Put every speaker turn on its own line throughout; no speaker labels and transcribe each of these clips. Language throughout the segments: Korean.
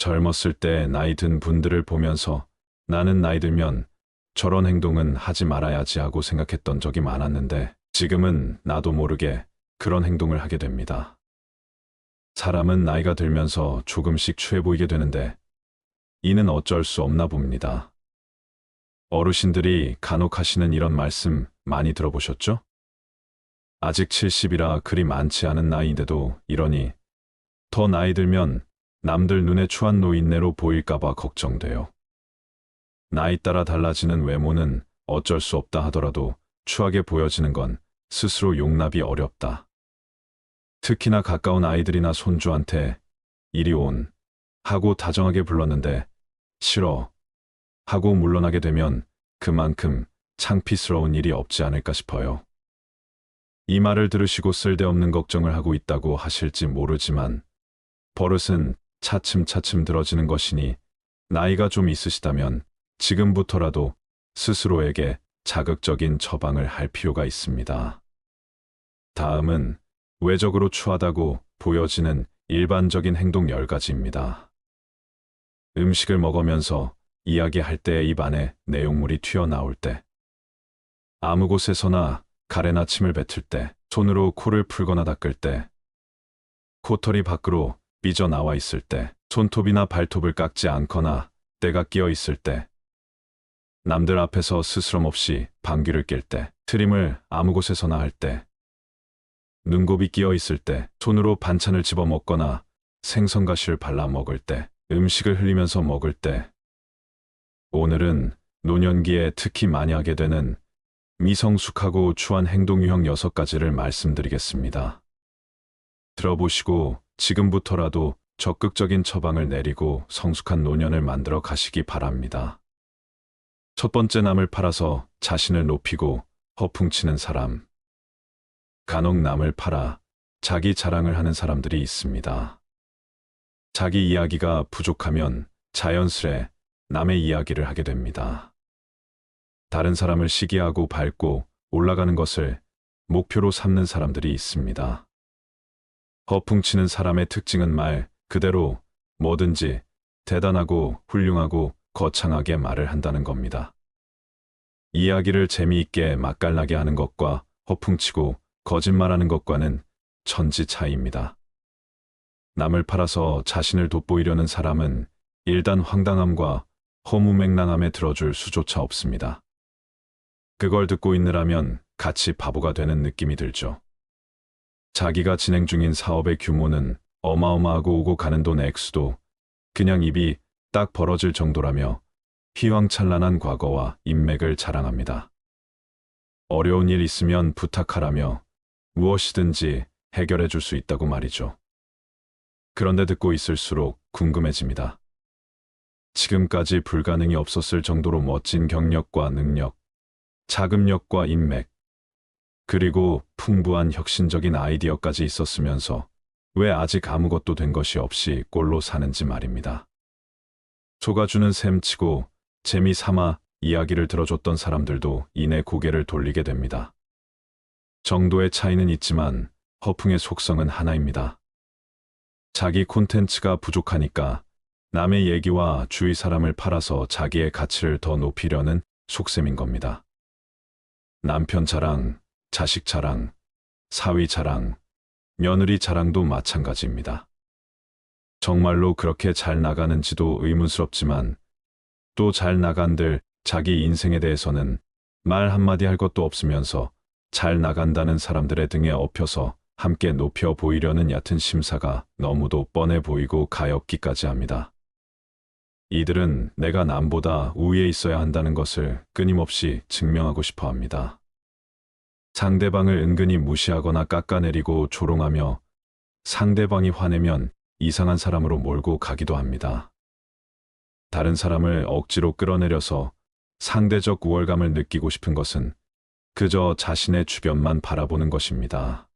젊었을 때 나이 든 분들을 보면서 나는 나이 들면 저런 행동은 하지 말아야지 하고 생각했던 적이 많았는데 지금은 나도 모르게 그런 행동을 하게 됩니다. 사람은 나이가 들면서 조금씩 취해 보이게 되는데 이는 어쩔 수 없나 봅니다. 어르신들이 간혹 하시는 이런 말씀 많이 들어보셨죠? 아직 70이라 그리 많지 않은 나이인데도 이러니 더 나이 들면 남들 눈에 추한 노인네로 보일까봐 걱정돼요. 나이 따라 달라지는 외모는 어쩔 수 없다 하더라도 추하게 보여지는 건 스스로 용납이 어렵다. 특히나 가까운 아이들이나 손주한테 이리 온 하고 다정하게 불렀는데 싫어 하고 물러나게 되면 그만큼 창피스러운 일이 없지 않을까 싶어요. 이 말을 들으시고 쓸데없는 걱정을 하고 있다고 하실지 모르지만 버릇은 차츰차츰 들어지는 것이니 나이가 좀 있으시다면 지금부터라도 스스로에게 자극적인 처방을 할 필요가 있습니다. 다음은 외적으로 추하다고 보여지는 일반적인 행동 10가지입니다. 음식을 먹으면서 이야기할 때 입 안에 내용물이 튀어나올 때, 아무 곳에서나 가래나 침을 뱉을 때, 손으로 코를 풀거나 닦을 때, 코털이 밖으로 삐져나와 있을 때, 손톱이나 발톱을 깎지 않거나 때가 끼어 있을 때, 남들 앞에서 스스럼 없이 방귀를 낄 때, 트림을 아무 곳에서나 할 때, 눈곱이 끼어 있을 때, 손으로 반찬을 집어 먹거나 생선가시를 발라 먹을 때, 음식을 흘리면서 먹을 때, 오늘은 노년기에 특히 많이 하게 되는 미성숙하고 추한 행동 유형 6가지를 말씀드리겠습니다. 들어보시고 지금부터라도 적극적인 처방을 내리고 성숙한 노년을 만들어 가시기 바랍니다. 첫 번째, 남을 팔아서 자신을 높이고 허풍치는 사람. 간혹 남을 팔아 자기 자랑을 하는 사람들이 있습니다. 자기 이야기가 부족하면 자연스레 남의 이야기를 하게 됩니다. 다른 사람을 시기하고 밟고 올라가는 것을 목표로 삼는 사람들이 있습니다. 허풍치는 사람의 특징은 말 그대로 뭐든지 대단하고 훌륭하고 거창하게 말을 한다는 겁니다. 이야기를 재미있게 맛깔나게 하는 것과 허풍치고 거짓말하는 것과는 천지 차이입니다. 남을 팔아서 자신을 돋보이려는 사람은 일단 황당함과 허무맹랑함에 들어줄 수조차 없습니다. 그걸 듣고 있느라면 같이 바보가 되는 느낌이 들죠. 자기가 진행 중인 사업의 규모는 어마어마하고 오고 가는 돈 액수도 그냥 입이 딱 벌어질 정도라며 휘황찬란한 과거와 인맥을 자랑합니다. 어려운 일 있으면 부탁하라며 무엇이든지 해결해 줄 수 있다고 말이죠. 그런데 듣고 있을수록 궁금해집니다. 지금까지 불가능이 없었을 정도로 멋진 경력과 능력, 자금력과 인맥, 그리고 풍부한 혁신적인 아이디어까지 있었으면서 왜 아직 아무것도 된 것이 없이 꼴로 사는지 말입니다. 속아주는 셈치고 재미삼아 이야기를 들어줬던 사람들도 이내 고개를 돌리게 됩니다. 정도의 차이는 있지만 허풍의 속성은 하나입니다. 자기 콘텐츠가 부족하니까 남의 얘기와 주위 사람을 팔아서 자기의 가치를 더 높이려는 속셈인 겁니다. 남편 자랑, 자식 자랑, 사위 자랑, 며느리 자랑도 마찬가지입니다. 정말로 그렇게 잘 나가는지도 의문스럽지만 또 잘 나간들 자기 인생에 대해서는 말 한마디 할 것도 없으면서 잘 나간다는 사람들의 등에 업혀서 함께 높여 보이려는 얕은 심사가 너무도 뻔해 보이고 가엾기까지 합니다. 이들은 내가 남보다 우위에 있어야 한다는 것을 끊임없이 증명하고 싶어 합니다. 상대방을 은근히 무시하거나 깎아내리고 조롱하며 상대방이 화내면 이상한 사람으로 몰고 가기도 합니다. 다른 사람을 억지로 끌어내려서 상대적 우월감을 느끼고 싶은 것은 그저 자신의 주변만 바라보는 것입니다.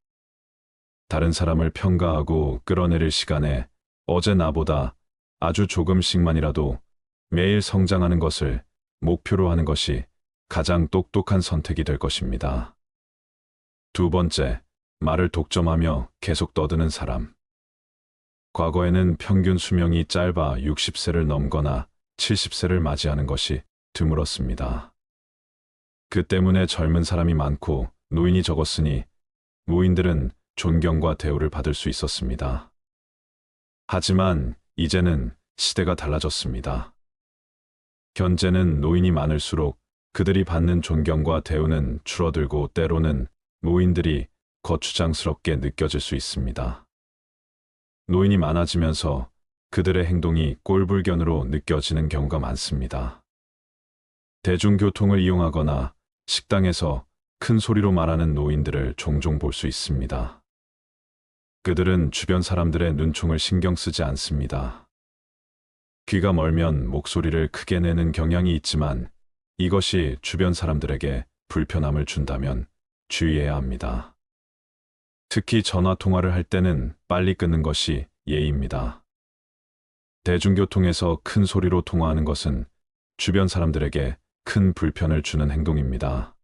다른 사람을 평가하고 끌어내릴 시간에 어제 나보다 아주 조금씩만이라도 매일 성장하는 것을 목표로 하는 것이 가장 똑똑한 선택이 될 것입니다. 두 번째, 말을 독점하며 계속 떠드는 사람. 과거에는 평균 수명이 짧아 60세를 넘거나 70세를 맞이하는 것이 드물었습니다. 그 때문에 젊은 사람이 많고 노인이 적었으니 노인들은 존경과 대우를 받을 수 있었습니다. 하지만 이제는 시대가 달라졌습니다. 현재는 노인이 많을수록 그들이 받는 존경과 대우는 줄어들고 때로는 노인들이 거추장스럽게 느껴질 수 있습니다. 노인이 많아지면서 그들의 행동이 꼴불견으로 느껴지는 경우가 많습니다. 대중교통을 이용하거나 식당에서 큰 소리로 말하는 노인들을 종종 볼 수 있습니다. 그들은 주변 사람들의 눈총을 신경 쓰지 않습니다. 귀가 멀면 목소리를 크게 내는 경향이 있지만 이것이 주변 사람들에게 불편함을 준다면 주의해야 합니다. 특히 전화 통화를 할 때는 빨리 끊는 것이 예의입니다. 대중교통에서 큰 소리로 통화하는 것은 주변 사람들에게 큰 불편을 주는 행동입니다.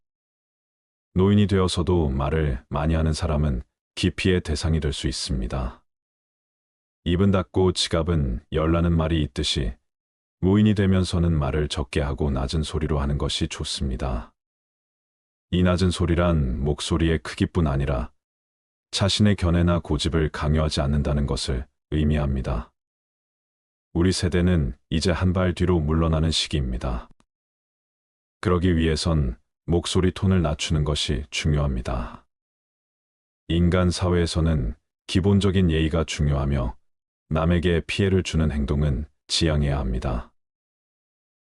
노인이 되어서도 말을 많이 하는 사람은 기피의 대상이 될 수 있습니다. 입은 닫고 지갑은 열라는 말이 있듯이 노인이 되면서는 말을 적게 하고 낮은 소리로 하는 것이 좋습니다. 이 낮은 소리란 목소리의 크기뿐 아니라 자신의 견해나 고집을 강요하지 않는다는 것을 의미합니다. 우리 세대는 이제 한 발 뒤로 물러나는 시기입니다. 그러기 위해선 목소리 톤을 낮추는 것이 중요합니다. 인간 사회에서는 기본적인 예의가 중요하며 남에게 피해를 주는 행동은 지양해야 합니다.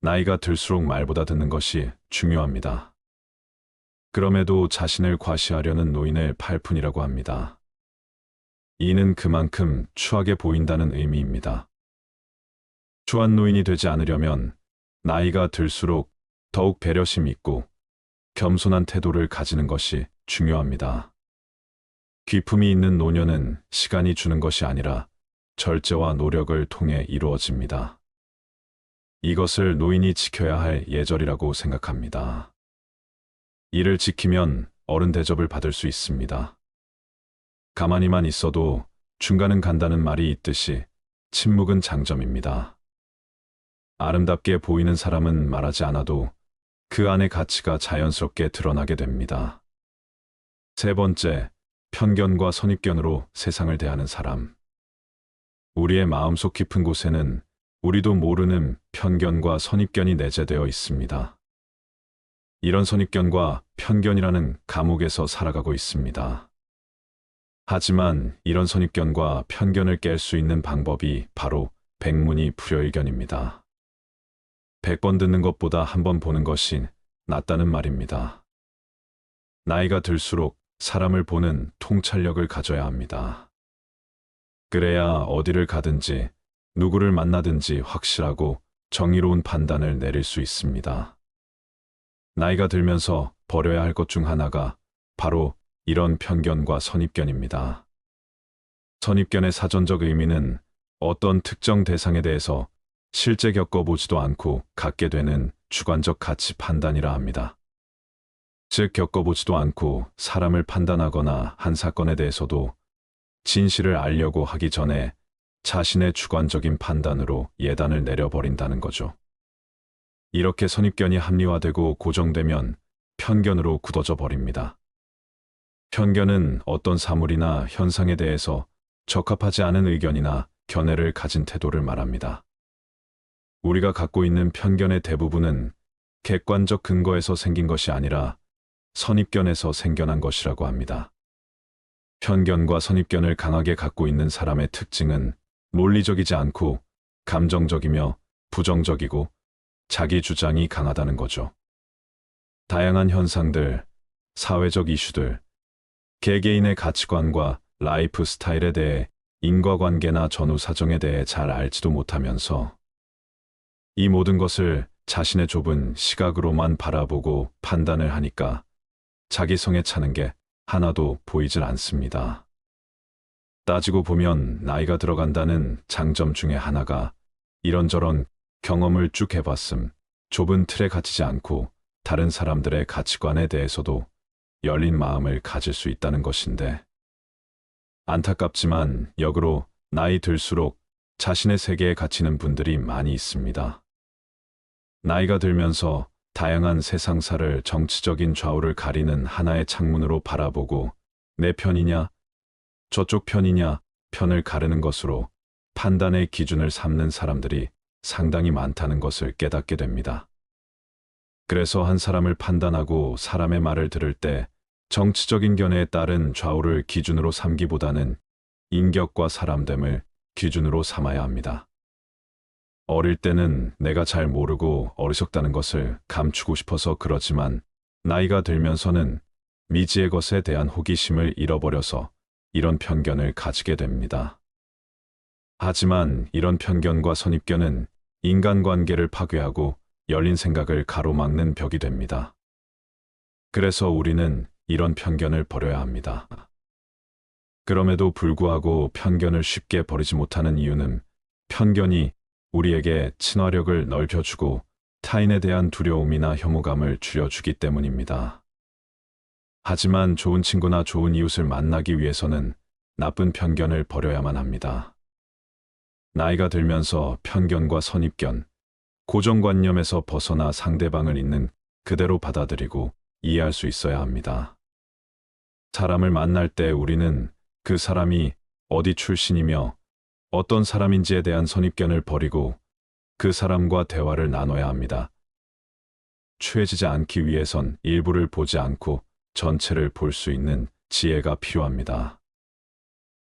나이가 들수록 말보다 듣는 것이 중요합니다. 그럼에도 자신을 과시하려는 노인을 팔푼이라고 합니다. 이는 그만큼 추하게 보인다는 의미입니다. 추한 노인이 되지 않으려면 나이가 들수록 더욱 배려심 있고 겸손한 태도를 가지는 것이 중요합니다. 귀품이 있는 노년은 시간이 주는 것이 아니라 절제와 노력을 통해 이루어집니다. 이것을 노인이 지켜야 할 예절이라고 생각합니다. 이를 지키면 어른 대접을 받을 수 있습니다. 가만히만 있어도 중간은 간다는 말이 있듯이 침묵은 장점입니다. 아름답게 보이는 사람은 말하지 않아도 그 안의 가치가 자연스럽게 드러나게 됩니다. 세 번째, 편견과 선입견으로 세상을 대하는 사람. 우리의 마음속 깊은 곳에는 우리도 모르는 편견과 선입견이 내재되어 있습니다. 이런 선입견과 편견이라는 감옥에서 살아가고 있습니다. 하지만 이런 선입견과 편견을 깰 수 있는 방법이 바로 백문이 불여일견입니다. 100번 듣는 것보다 한 번 보는 것이 낫다는 말입니다. 나이가 들수록 사람을 보는 통찰력을 가져야 합니다. 그래야 어디를 가든지 누구를 만나든지 확실하고 정의로운 판단을 내릴 수 있습니다. 나이가 들면서 버려야 할 것 중 하나가 바로 이런 편견과 선입견입니다. 선입견의 사전적 의미는 어떤 특정 대상에 대해서 실제 겪어보지도 않고 갖게 되는 주관적 가치 판단이라 합니다. 즉 겪어보지도 않고 사람을 판단하거나 한 사건에 대해서도 진실을 알려고 하기 전에 자신의 주관적인 판단으로 예단을 내려버린다는 거죠. 이렇게 선입견이 합리화되고 고정되면 편견으로 굳어져 버립니다. 편견은 어떤 사물이나 현상에 대해서 적합하지 않은 의견이나 견해를 가진 태도를 말합니다. 우리가 갖고 있는 편견의 대부분은 객관적 근거에서 생긴 것이 아니라 선입견에서 생겨난 것이라고 합니다. 편견과 선입견을 강하게 갖고 있는 사람의 특징은 논리적이지 않고 감정적이며 부정적이고 자기 주장이 강하다는 거죠. 다양한 현상들, 사회적 이슈들, 개개인의 가치관과 라이프 스타일에 대해 인과관계나 전후 사정에 대해 잘 알지도 못하면서 이 모든 것을 자신의 좁은 시각으로만 바라보고 판단을 하니까 자기성에 차는 게 하나도 보이질 않습니다. 따지고 보면 나이가 들어간다는 장점 중에 하나가 이런저런 경험을 쭉 해봤음, 좁은 틀에 갇히지 않고 다른 사람들의 가치관에 대해서도 열린 마음을 가질 수 있다는 것인데, 안타깝지만 역으로 나이 들수록 자신의 세계에 갇히는 분들이 많이 있습니다. 나이가 들면서 다양한 세상사를 정치적인 좌우를 가리는 하나의 창문으로 바라보고 내 편이냐, 저쪽 편이냐 편을 가르는 것으로 판단의 기준을 삼는 사람들이 상당히 많다는 것을 깨닫게 됩니다. 그래서 한 사람을 판단하고 사람의 말을 들을 때 정치적인 견해에 따른 좌우를 기준으로 삼기보다는 인격과 사람됨을 기준으로 삼아야 합니다. 어릴 때는 내가 잘 모르고 어리석다는 것을 감추고 싶어서 그러지만 나이가 들면서는 미지의 것에 대한 호기심을 잃어버려서 이런 편견을 가지게 됩니다. 하지만 이런 편견과 선입견은 인간관계를 파괴하고 열린 생각을 가로막는 벽이 됩니다. 그래서 우리는 이런 편견을 버려야 합니다. 그럼에도 불구하고 편견을 쉽게 버리지 못하는 이유는 편견이 우리에게 친화력을 넓혀주고 타인에 대한 두려움이나 혐오감을 줄여주기 때문입니다. 하지만 좋은 친구나 좋은 이웃을 만나기 위해서는 나쁜 편견을 버려야만 합니다. 나이가 들면서 편견과 선입견, 고정관념에서 벗어나 상대방을 있는 그대로 받아들이고 이해할 수 있어야 합니다. 사람을 만날 때 우리는 그 사람이 어디 출신이며 어떤 사람인지에 대한 선입견을 버리고 그 사람과 대화를 나눠야 합니다. 취해지지 않기 위해선 일부를 보지 않고 전체를 볼 수 있는 지혜가 필요합니다.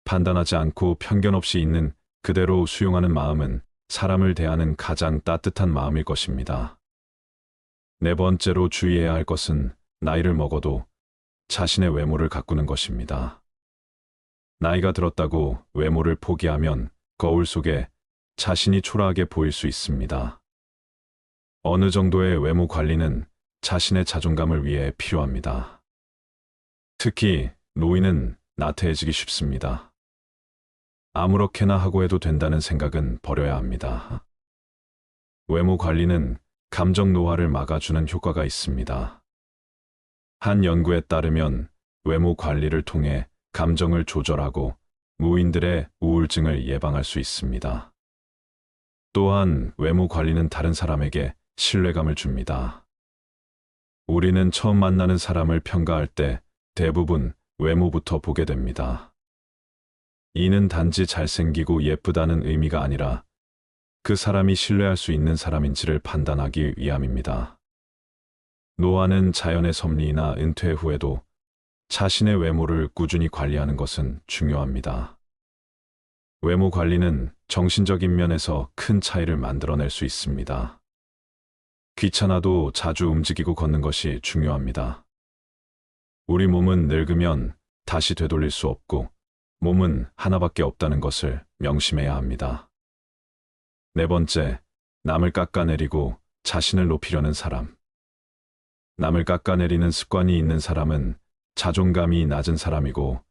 판단하지 않고 편견 없이 있는 그대로 수용하는 마음은 사람을 대하는 가장 따뜻한 마음일 것입니다. 네 번째로 주의해야 할 것은 나이를 먹어도 자신의 외모를 가꾸는 것입니다. 나이가 들었다고 외모를 포기하면 거울 속에 자신이 초라하게 보일 수 있습니다. 어느 정도의 외모 관리는 자신의 자존감을 위해 필요합니다. 특히 노인은 나태해지기 쉽습니다. 아무렇게나 하고 해도 된다는 생각은 버려야 합니다. 외모 관리는 감정 노화를 막아주는 효과가 있습니다. 한 연구에 따르면 외모 관리를 통해 감정을 조절하고 무인들의 우울증을 예방할 수 있습니다. 또한 외모 관리는 다른 사람에게 신뢰감을 줍니다. 우리는 처음 만나는 사람을 평가할 때 대부분 외모부터 보게 됩니다. 이는 단지 잘생기고 예쁘다는 의미가 아니라 그 사람이 신뢰할 수 있는 사람인지를 판단하기 위함입니다. 노화는 자연의 섭리이나 은퇴 후에도 자신의 외모를 꾸준히 관리하는 것은 중요합니다. 외모 관리는 정신적인 면에서 큰 차이를 만들어낼 수 있습니다. 귀찮아도 자주 움직이고 걷는 것이 중요합니다. 우리 몸은 늙으면 다시 되돌릴 수 없고 몸은 하나밖에 없다는 것을 명심해야 합니다. 네 번째, 남을 깎아내리고 자신을 높이려는 사람. 남을 깎아내리는 습관이 있는 사람은 자존감이 낮은 사람이고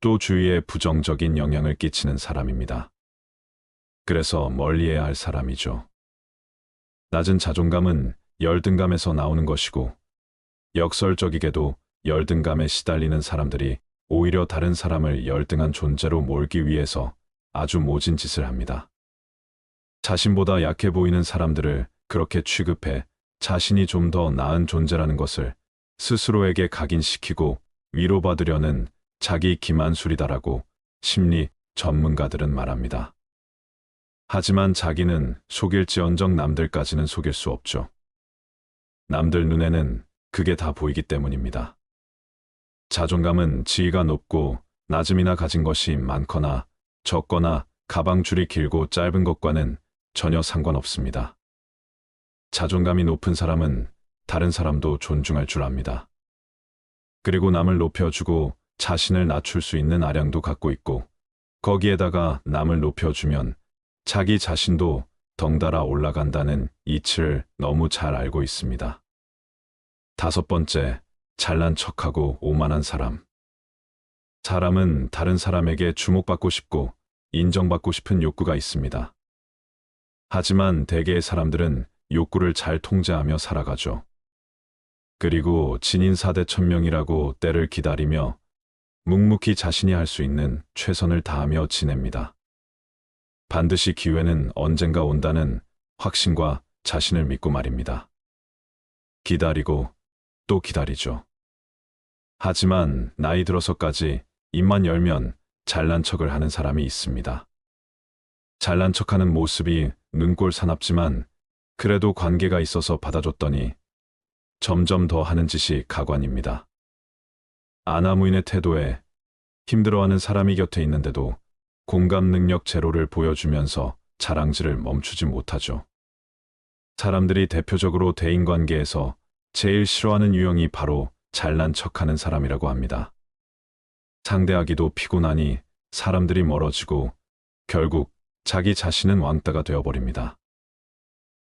또 주위에 부정적인 영향을 끼치는 사람입니다. 그래서 멀리해야 할 사람이죠. 낮은 자존감은 열등감에서 나오는 것이고 역설적이게도 열등감에 시달리는 사람들이 오히려 다른 사람을 열등한 존재로 몰기 위해서 아주 모진 짓을 합니다. 자신보다 약해 보이는 사람들을 그렇게 취급해 자신이 좀 더 나은 존재라는 것을 스스로에게 각인시키고 위로받으려는 자기 기만술이다라고 심리 전문가들은 말합니다. 하지만 자기는 속일지언정 남들까지는 속일 수 없죠. 남들 눈에는 그게 다 보이기 때문입니다. 자존감은 지위가 높고 낮음이나 가진 것이 많거나 적거나 가방줄이 길고 짧은 것과는 전혀 상관없습니다. 자존감이 높은 사람은 다른 사람도 존중할 줄 압니다. 그리고 남을 높여주고 자신을 낮출 수 있는 아량도 갖고 있고 거기에다가 남을 높여주면 자기 자신도 덩달아 올라간다는 이치를 너무 잘 알고 있습니다. 다섯 번째, 잘난 척하고 오만한 사람. 사람은 다른 사람에게 주목받고 싶고 인정받고 싶은 욕구가 있습니다. 하지만 대개의 사람들은 욕구를 잘 통제하며 살아가죠. 그리고 진인사대천명이라고 때를 기다리며 묵묵히 자신이 할 수 있는 최선을 다하며 지냅니다. 반드시 기회는 언젠가 온다는 확신과 자신을 믿고 말입니다. 기다리고 또 기다리죠. 하지만 나이 들어서까지 입만 열면 잘난 척을 하는 사람이 있습니다. 잘난 척하는 모습이 눈꼴 사납지만 그래도 관계가 있어서 받아줬더니 점점 더 하는 짓이 가관입니다. 아나무인의 태도에 힘들어하는 사람이 곁에 있는데도 공감 능력 제로를 보여주면서 자랑질을 멈추지 못하죠. 사람들이 대표적으로 대인관계에서 제일 싫어하는 유형이 바로 잘난 척하는 사람이라고 합니다. 상대하기도 피곤하니 사람들이 멀어지고 결국 자기 자신은 왕따가 되어버립니다.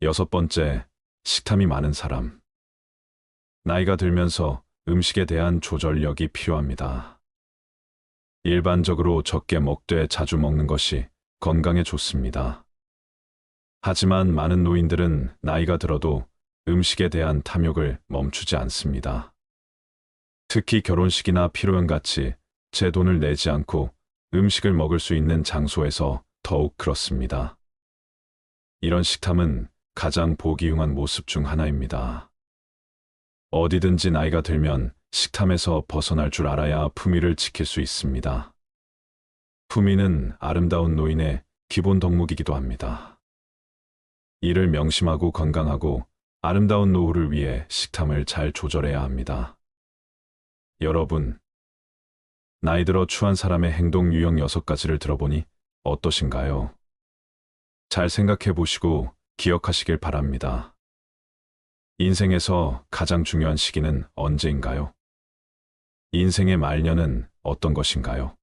6번째, 식탐이 많은 사람. 나이가 들면서 음식에 대한 조절력이 필요합니다. 일반적으로 적게 먹되 자주 먹는 것이 건강에 좋습니다. 하지만 많은 노인들은 나이가 들어도 음식에 대한 탐욕을 멈추지 않습니다. 특히 결혼식이나 피로연같이 제 돈을 내지 않고 음식을 먹을 수 있는 장소에서 더욱 그렇습니다. 이런 식탐은 가장 보기 흉한 모습 중 하나입니다. 어디든지 나이가 들면 식탐에서 벗어날 줄 알아야 품위를 지킬 수 있습니다. 품위는 아름다운 노인의 기본 덕목이기도 합니다. 이를 명심하고 건강하고 아름다운 노후를 위해 식탐을 잘 조절해야 합니다. 여러분, 나이 들어 추한 사람의 행동 유형 6가지를 들어보니 어떠신가요? 잘 생각해 보시고 기억하시길 바랍니다. 인생에서 가장 중요한 시기는 언제인가요? 인생의 말년은 어떤 것인가요?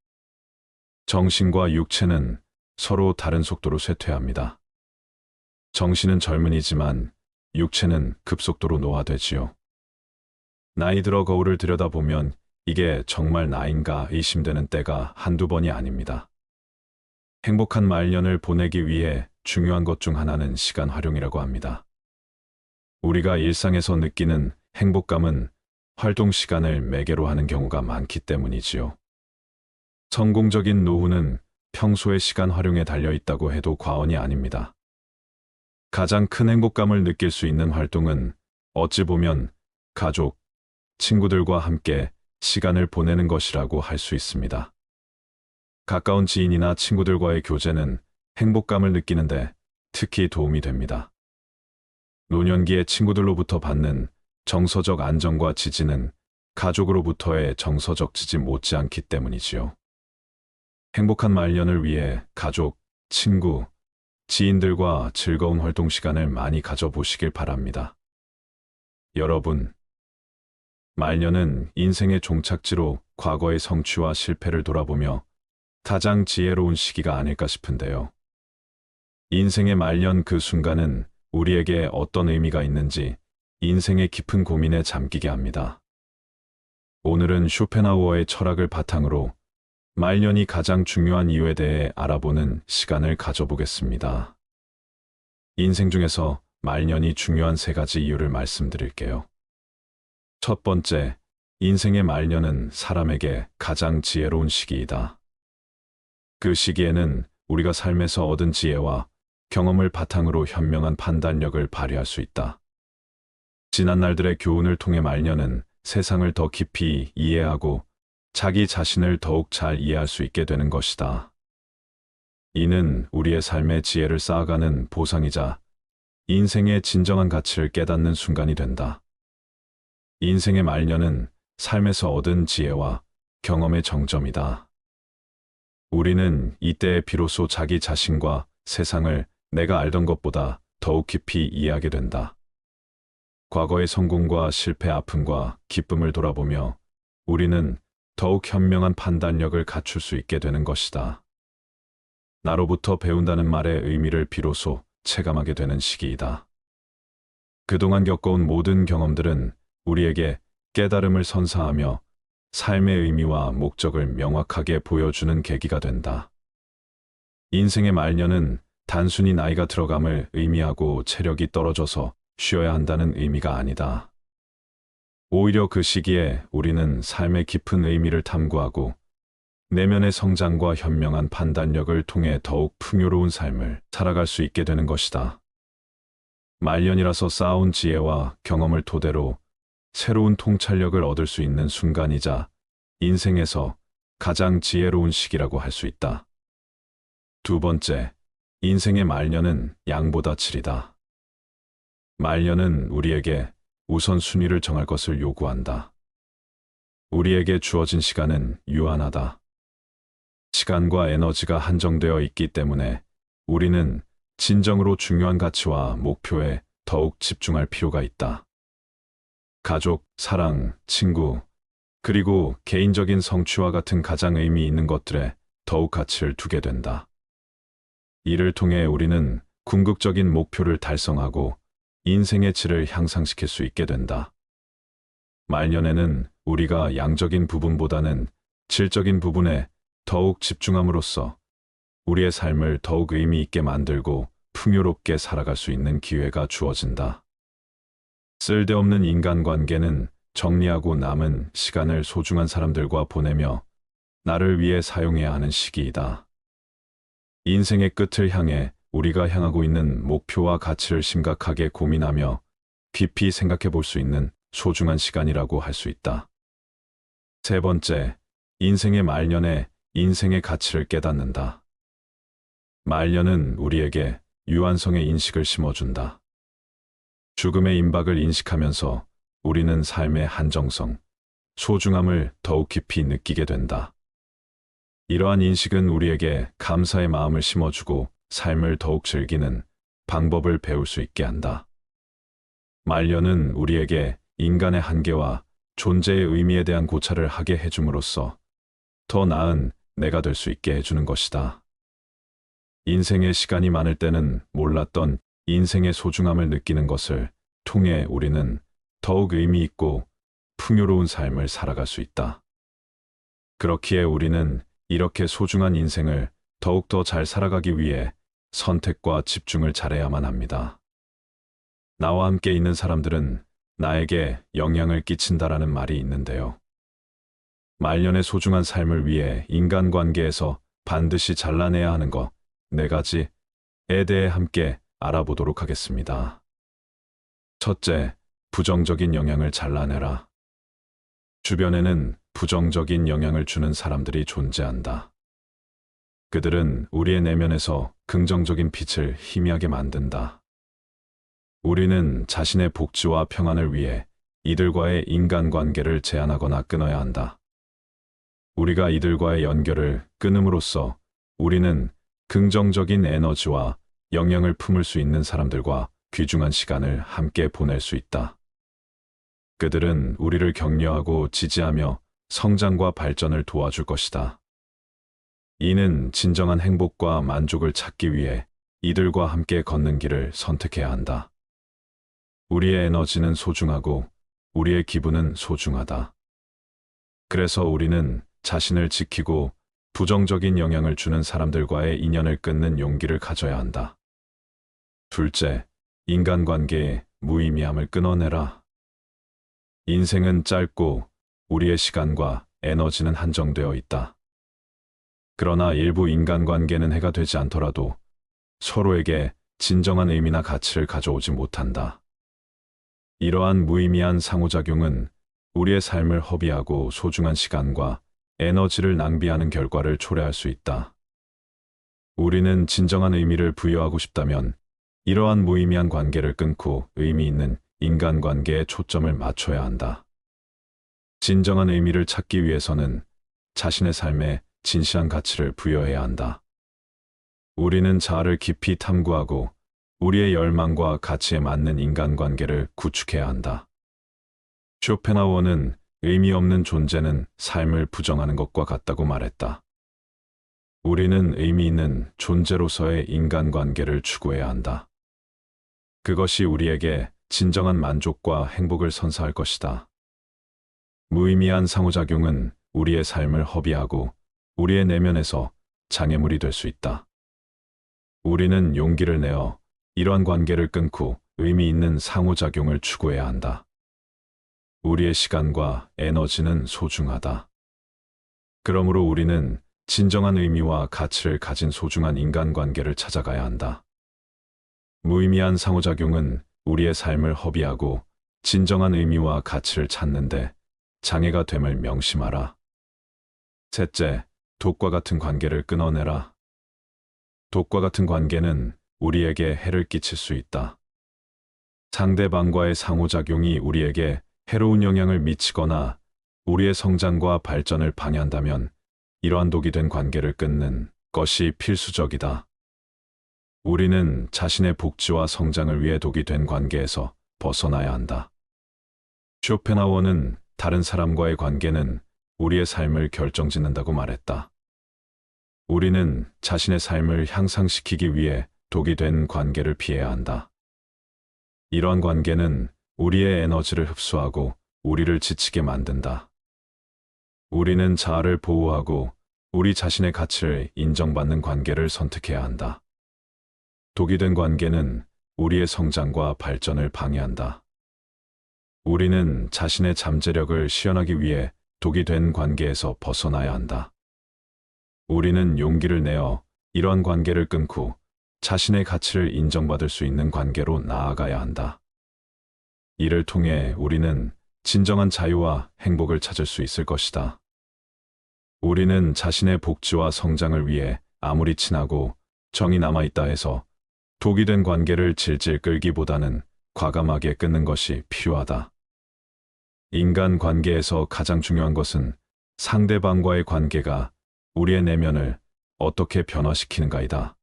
정신과 육체는 서로 다른 속도로 쇠퇴합니다. 정신은 젊은이지만 육체는 급속도로 노화되지요. 나이 들어 거울을 들여다보면 이게 정말 나인가 의심되는 때가 한두 번이 아닙니다. 행복한 말년을 보내기 위해 중요한 것 중 하나는 시간 활용이라고 합니다. 우리가 일상에서 느끼는 행복감은 활동 시간을 매개로 하는 경우가 많기 때문이지요. 성공적인 노후는 평소의 시간 활용에 달려 있다고 해도 과언이 아닙니다. 가장 큰 행복감을 느낄 수 있는 활동은 어찌 보면 가족, 친구들과 함께 시간을 보내는 것이라고 할 수 있습니다. 가까운 지인이나 친구들과의 교제는 행복감을 느끼는데 특히 도움이 됩니다. 노년기에 친구들로부터 받는 정서적 안정과 지지는 가족으로부터의 정서적 지지 못지않기 때문이지요. 행복한 말년을 위해 가족, 친구, 지인들과 즐거운 활동 시간을 많이 가져보시길 바랍니다. 여러분, 말년은 인생의 종착지로 과거의 성취와 실패를 돌아보며 가장 지혜로운 시기가 아닐까 싶은데요. 인생의 말년 그 순간은 우리에게 어떤 의미가 있는지 인생의 깊은 고민에 잠기게 합니다. 오늘은 쇼펜하우어의 철학을 바탕으로 말년이 가장 중요한 이유에 대해 알아보는 시간을 가져보겠습니다. 인생 중에서 말년이 중요한 3가지 이유를 말씀드릴게요. 첫 번째, 인생의 말년은 사람에게 가장 지혜로운 시기이다. 그 시기에는 우리가 삶에서 얻은 지혜와 경험을 바탕으로 현명한 판단력을 발휘할 수 있다. 지난 날들의 교훈을 통해 말년은 세상을 더 깊이 이해하고 자기 자신을 더욱 잘 이해할 수 있게 되는 것이다. 이는 우리의 삶의 지혜를 쌓아가는 보상이자 인생의 진정한 가치를 깨닫는 순간이 된다. 인생의 말년은 삶에서 얻은 지혜와 경험의 정점이다. 우리는 이때에 비로소 자기 자신과 세상을 내가 알던 것보다 더욱 깊이 이해하게 된다. 과거의 성공과 실패, 아픔과 기쁨을 돌아보며 우리는 더욱 현명한 판단력을 갖출 수 있게 되는 것이다. 나로부터 배운다는 말의 의미를 비로소 체감하게 되는 시기이다. 그동안 겪어온 모든 경험들은 우리에게 깨달음을 선사하며 삶의 의미와 목적을 명확하게 보여주는 계기가 된다. 인생의 말년은 단순히 나이가 들어감을 의미하고 체력이 떨어져서 쉬어야 한다는 의미가 아니다. 오히려 그 시기에 우리는 삶의 깊은 의미를 탐구하고 내면의 성장과 현명한 판단력을 통해 더욱 풍요로운 삶을 살아갈 수 있게 되는 것이다. 말년이라서 쌓아온 지혜와 경험을 토대로 새로운 통찰력을 얻을 수 있는 순간이자 인생에서 가장 지혜로운 시기라고 할 수 있다. 두 번째, 인생의 말년은 양보다 질이다. 말년은 우리에게 우선순위를 정할 것을 요구한다. 우리에게 주어진 시간은 유한하다. 시간과 에너지가 한정되어 있기 때문에 우리는 진정으로 중요한 가치와 목표에 더욱 집중할 필요가 있다. 가족, 사랑, 친구, 그리고 개인적인 성취와 같은 가장 의미 있는 것들에 더욱 가치를 두게 된다. 이를 통해 우리는 궁극적인 목표를 달성하고 인생의 질을 향상시킬 수 있게 된다. 말년에는 우리가 양적인 부분보다는 질적인 부분에 더욱 집중함으로써 우리의 삶을 더욱 의미 있게 만들고 풍요롭게 살아갈 수 있는 기회가 주어진다. 쓸데없는 인간관계는 정리하고 남은 시간을 소중한 사람들과 보내며 나를 위해 사용해야 하는 시기이다. 인생의 끝을 향해 우리가 향하고 있는 목표와 가치를 심각하게 고민하며 깊이 생각해 볼 수 있는 소중한 시간이라고 할 수 있다. 세 번째, 인생의 말년에 인생의 가치를 깨닫는다. 말년은 우리에게 유한성의 인식을 심어준다. 죽음의 임박을 인식하면서 우리는 삶의 한정성, 소중함을 더욱 깊이 느끼게 된다. 이러한 인식은 우리에게 감사의 마음을 심어주고 삶을 더욱 즐기는 방법을 배울 수 있게 한다. 말년은 우리에게 인간의 한계와 존재의 의미에 대한 고찰을 하게 해줌으로써 더 나은 내가 될 수 있게 해주는 것이다. 인생의 시간이 많을 때는 몰랐던 인생의 소중함을 느끼는 것을 통해 우리는 더욱 의미 있고 풍요로운 삶을 살아갈 수 있다. 그렇기에 우리는 이렇게 소중한 인생을 더욱더 잘 살아가기 위해 선택과 집중을 잘해야만 합니다. 나와 함께 있는 사람들은 나에게 영향을 끼친다라는 말이 있는데요. 말년의 소중한 삶을 위해 인간관계에서 반드시 잘라내야 하는 것 4가지에 대해 함께 알아보도록 하겠습니다. 첫째, 부정적인 영향을 잘라내라. 주변에는 부정적인 영향을 주는 사람들이 존재한다. 그들은 우리의 내면에서 긍정적인 빛을 희미하게 만든다. 우리는 자신의 복지와 평안을 위해 이들과의 인간관계를 제한하거나 끊어야 한다. 우리가 이들과의 연결을 끊음으로써 우리는 긍정적인 에너지와 영향을 품을 수 있는 사람들과 귀중한 시간을 함께 보낼 수 있다. 그들은 우리를 격려하고 지지하며 성장과 발전을 도와줄 것이다. 이는 진정한 행복과 만족을 찾기 위해 이들과 함께 걷는 길을 선택해야 한다. 우리의 에너지는 소중하고 우리의 기분은 소중하다. 그래서 우리는 자신을 지키고 부정적인 영향을 주는 사람들과의 인연을 끊는 용기를 가져야 한다. 둘째, 인간관계의 무의미함을 끊어내라. 인생은 짧고 우리의 시간과 에너지는 한정되어 있다. 그러나 일부 인간관계는 해가 되지 않더라도 서로에게 진정한 의미나 가치를 가져오지 못한다. 이러한 무의미한 상호작용은 우리의 삶을 허비하고 소중한 시간과 에너지를 낭비하는 결과를 초래할 수 있다. 우리는 진정한 의미를 부여하고 싶다면 이러한 무의미한 관계를 끊고 의미 있는 인간관계에 초점을 맞춰야 한다. 진정한 의미를 찾기 위해서는 자신의 삶에 진실한 가치를 부여해야 한다. 우리는 자아를 깊이 탐구하고 우리의 열망과 가치에 맞는 인간관계를 구축해야 한다. 쇼펜하우어는 의미 없는 존재는 삶을 부정하는 것과 같다고 말했다. 우리는 의미 있는 존재로서의 인간관계를 추구해야 한다. 그것이 우리에게 진정한 만족과 행복을 선사할 것이다. 무의미한 상호작용은 우리의 삶을 허비하고 우리의 내면에서 장애물이 될 수 있다. 우리는 용기를 내어 이러한 관계를 끊고 의미 있는 상호작용을 추구해야 한다. 우리의 시간과 에너지는 소중하다. 그러므로 우리는 진정한 의미와 가치를 가진 소중한 인간관계를 찾아가야 한다. 무의미한 상호작용은 우리의 삶을 허비하고 진정한 의미와 가치를 찾는데 장애가 됨을 명심하라. 셋째, 독과 같은 관계를 끊어내라. 독과 같은 관계는 우리에게 해를 끼칠 수 있다. 상대방과의 상호작용이 우리에게 해로운 영향을 미치거나 우리의 성장과 발전을 방해한다면 이러한 독이 된 관계를 끊는 것이 필수적이다. 우리는 자신의 복지와 성장을 위해 독이 된 관계에서 벗어나야 한다. 쇼펜하우어는 다른 사람과의 관계는 우리의 삶을 결정짓는다고 말했다. 우리는 자신의 삶을 향상시키기 위해 독이 된 관계를 피해야 한다. 이러한 관계는 우리의 에너지를 흡수하고 우리를 지치게 만든다. 우리는 자아를 보호하고 우리 자신의 가치를 인정받는 관계를 선택해야 한다. 독이 된 관계는 우리의 성장과 발전을 방해한다. 우리는 자신의 잠재력을 시연하기 위해 독이 된 관계에서 벗어나야 한다. 우리는 용기를 내어 이러한 관계를 끊고 자신의 가치를 인정받을 수 있는 관계로 나아가야 한다. 이를 통해 우리는 진정한 자유와 행복을 찾을 수 있을 것이다. 우리는 자신의 복지와 성장을 위해 아무리 친하고 정이 남아있다 해서 독이 된 관계를 질질 끌기보다는 과감하게 끊는 것이 필요하다. 인간 관계에서 가장 중요한 것은 상대방과의 관계가 우리의 내면을 어떻게 변화시키는가이다.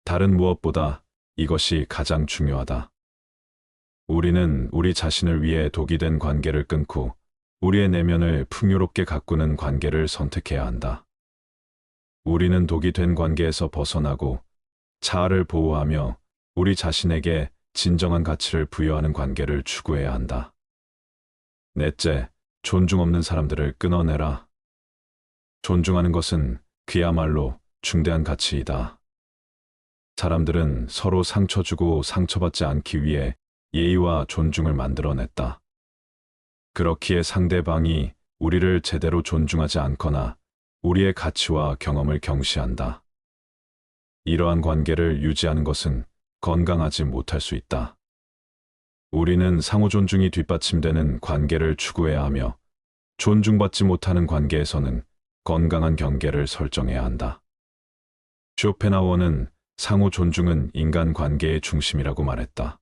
다른 무엇보다 이것이 가장 중요하다. 우리는 우리 자신을 위해 독이 된 관계를 끊고 우리의 내면을 풍요롭게 가꾸는 관계를 선택해야 한다. 우리는 독이 된 관계에서 벗어나고 자아를 보호하며 우리 자신에게 진정한 가치를 부여하는 관계를 추구해야 한다. 넷째, 존중 없는 사람들을 끊어내라. 존중하는 것은 그야말로 중대한 가치이다. 사람들은 서로 상처 주고 상처받지 않기 위해 예의와 존중을 만들어냈다. 그렇기에 상대방이 우리를 제대로 존중하지 않거나 우리의 가치와 경험을 경시한다. 이러한 관계를 유지하는 것은 건강하지 못할 수 있다. 우리는 상호 존중이 뒷받침되는 관계를 추구해야 하며 존중받지 못하는 관계에서는 건강한 경계를 설정해야 한다. 쇼펜하우어는 상호 존중은 인간 관계의 중심이라고 말했다.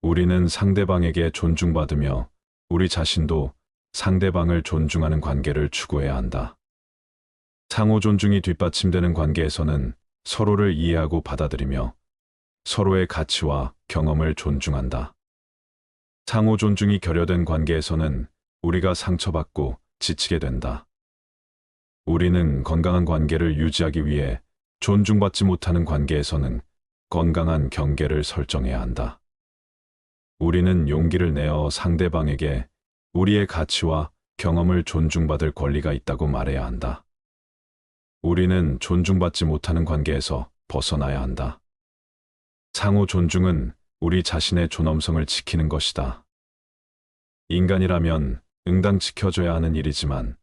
우리는 상대방에게 존중받으며 우리 자신도 상대방을 존중하는 관계를 추구해야 한다. 상호 존중이 뒷받침되는 관계에서는 서로를 이해하고 받아들이며 서로의 가치와 경험을 존중한다. 상호 존중이 결여된 관계에서는 우리가 상처받고 지치게 된다. 우리는 건강한 관계를 유지하기 위해 존중받지 못하는 관계에서는 건강한 경계를 설정해야 한다. 우리는 용기를 내어 상대방에게 우리의 가치와 경험을 존중받을 권리가 있다고 말해야 한다. 우리는 존중받지 못하는 관계에서 벗어나야 한다. 상호 존중은 우리 자신의 존엄성을 지키는 것이다. 인간이라면 응당 지켜줘야 하는 일이지만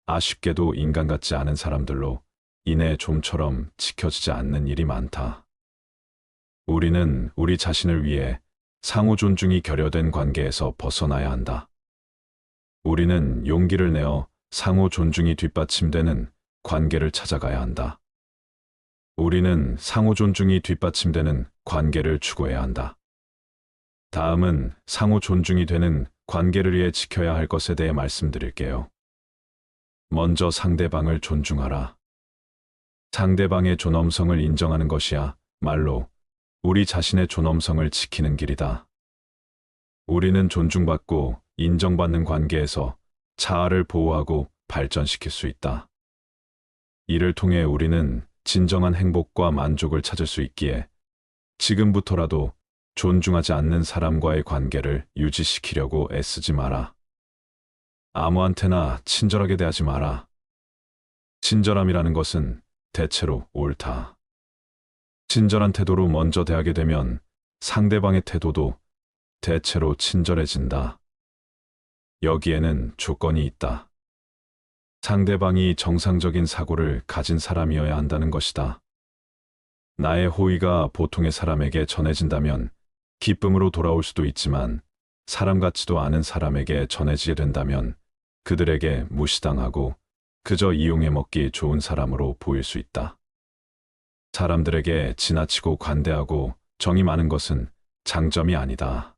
아쉽게도 인간 같지 않은 사람들로 인해 좀처럼 지켜지지 않는 일이 많다. 우리는 우리 자신을 위해 상호 존중이 결여된 관계에서 벗어나야 한다. 우리는 용기를 내어 상호 존중이 뒷받침되는 관계를 찾아가야 한다. 우리는 상호 존중이 뒷받침되는 관계를 추구해야 한다. 다음은 상호 존중이 되는 관계를 위해 지켜야 할 것에 대해 말씀드릴게요. 먼저 상대방을 존중하라. 상대방의 존엄성을 인정하는 것이야 말로 우리 자신의 존엄성을 지키는 길이다. 우리는 존중받고 인정받는 관계에서 자아를 보호하고 발전시킬 수 있다. 이를 통해 우리는 진정한 행복과 만족을 찾을 수 있기에 지금부터라도 존중하지 않는 사람과의 관계를 유지시키려고 애쓰지 마라. 아무한테나 친절하게 대하지 마라. 친절함이라는 것은 대체로 옳다. 친절한 태도로 먼저 대하게 되면 상대방의 태도도 대체로 친절해진다. 여기에는 조건이 있다. 상대방이 정상적인 사고를 가진 사람이어야 한다는 것이다. 나의 호의가 보통의 사람에게 전해진다면 기쁨으로 돌아올 수도 있지만 사람 같지도 않은 사람에게 전해지게 된다면 그들에게 무시당하고 그저 이용해 먹기 좋은 사람으로 보일 수 있다. 사람들에게 지나치고 관대하고 정이 많은 것은 장점이 아니다.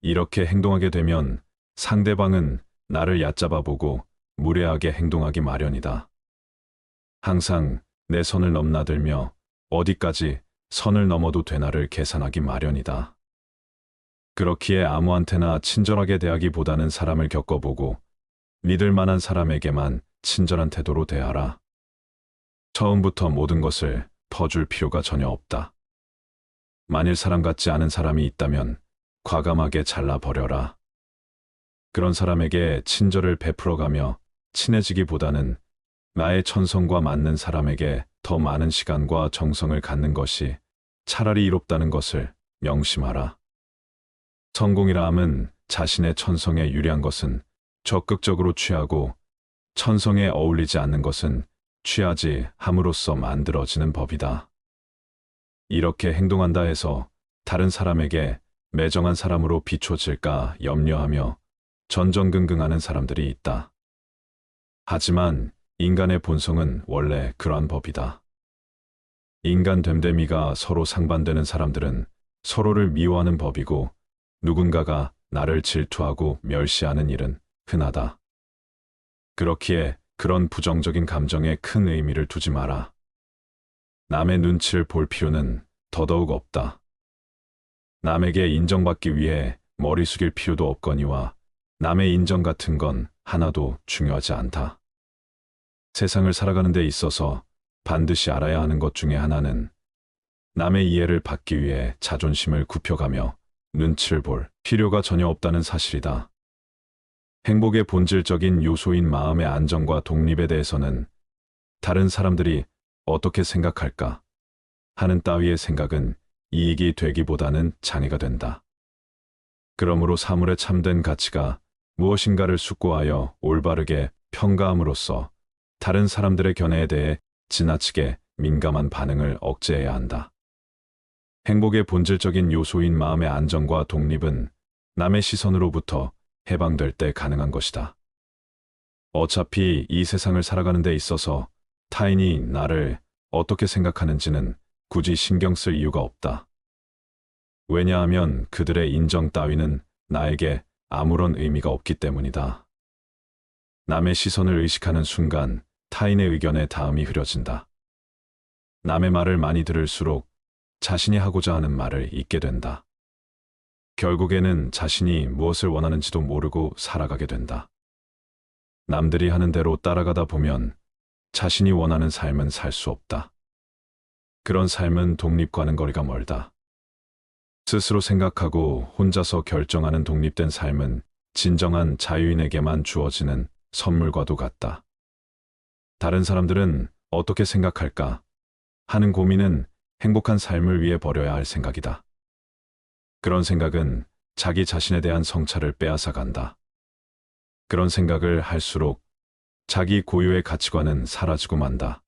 이렇게 행동하게 되면 상대방은 나를 얕잡아 보고 무례하게 행동하기 마련이다. 항상 내 선을 넘나들며 어디까지 선을 넘어도 되나를 계산하기 마련이다. 그렇기에 아무한테나 친절하게 대하기보다는 사람을 겪어보고 믿을 만한 사람에게만 친절한 태도로 대하라. 처음부터 모든 것을 퍼줄 필요가 전혀 없다. 만일 사람 같지 않은 사람이 있다면 과감하게 잘라버려라. 그런 사람에게 친절을 베풀어가며 친해지기보다는 나의 천성과 맞는 사람에게 더 많은 시간과 정성을 갖는 것이 차라리 이롭다는 것을 명심하라. 성공이라 함은 자신의 천성에 유리한 것은 적극적으로 취하고 천성에 어울리지 않는 것은 취하지 함으로써 만들어지는 법이다. 이렇게 행동한다 해서 다른 사람에게 매정한 사람으로 비춰질까 염려하며 전전긍긍하는 사람들이 있다. 하지만 인간의 본성은 원래 그러한 법이다. 인간 됨됨이가 서로 상반되는 사람들은 서로를 미워하는 법이고 누군가가 나를 질투하고 멸시하는 일은 흔하다. 그렇기에 그런 부정적인 감정에 큰 의미를 두지 마라. 남의 눈치를 볼 필요는 더더욱 없다. 남에게 인정받기 위해 머리 숙일 필요도 없거니와 남의 인정 같은 건 하나도 중요하지 않다. 세상을 살아가는 데 있어서 반드시 알아야 하는 것 중에 하나는 남의 이해를 받기 위해 자존심을 굽혀가며 눈치를 볼 필요가 전혀 없다는 사실이다. 행복의 본질적인 요소인 마음의 안정과 독립에 대해서는 다른 사람들이 어떻게 생각할까 하는 따위의 생각은 이익이 되기보다는 장애가 된다. 그러므로 사물의 참된 가치가 무엇인가를 숙고하여 올바르게 평가함으로써 다른 사람들의 견해에 대해 지나치게 민감한 반응을 억제해야 한다. 행복의 본질적인 요소인 마음의 안정과 독립은 남의 시선으로부터 해방될 때 가능한 것이다. 어차피 이 세상을 살아가는 데 있어서 타인이 나를 어떻게 생각하는지는 굳이 신경 쓸 이유가 없다. 왜냐하면 그들의 인정 따위는 나에게 아무런 의미가 없기 때문이다. 남의 시선을 의식하는 순간 타인의 의견에 다음이 흐려진다. 남의 말을 많이 들을수록 자신이 하고자 하는 말을 잊게 된다. 결국에는 자신이 무엇을 원하는지도 모르고 살아가게 된다. 남들이 하는 대로 따라가다 보면 자신이 원하는 삶은 살 수 없다. 그런 삶은 독립과는 거리가 멀다. 스스로 생각하고 혼자서 결정하는 독립된 삶은 진정한 자유인에게만 주어지는 선물과도 같다. 다른 사람들은 어떻게 생각할까 하는 고민은 행복한 삶을 위해 버려야 할 생각이다. 그런 생각은 자기 자신에 대한 성찰을 빼앗아 간다. 그런 생각을 할수록 자기 고유의 가치관은 사라지고 만다.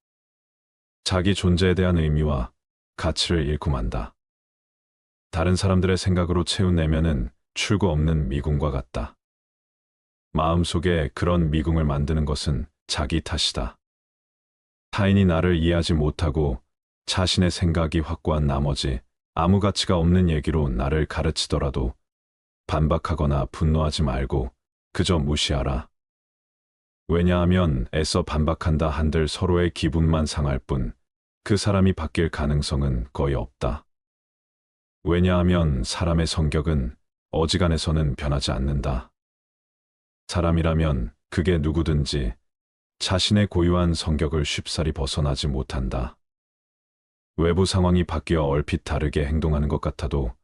자기 존재에 대한 의미와 가치를 잃고 만다. 다른 사람들의 생각으로 채운 내면은 출구 없는 미궁과 같다. 마음속에 그런 미궁을 만드는 것은 자기 탓이다. 타인이 나를 이해하지 못하고 자신의 생각이 확고한 나머지 아무 가치가 없는 얘기로 나를 가르치더라도 반박하거나 분노하지 말고 그저 무시하라. 왜냐하면 애써 반박한다 한들 서로의 기분만 상할 뿐 그 사람이 바뀔 가능성은 거의 없다. 왜냐하면 사람의 성격은 어지간해서는 변하지 않는다. 사람이라면 그게 누구든지 자신의 고유한 성격을 쉽사리 벗어나지 못한다. 외부 상황이 바뀌어 얼핏 다르게 행동하는 것 같아도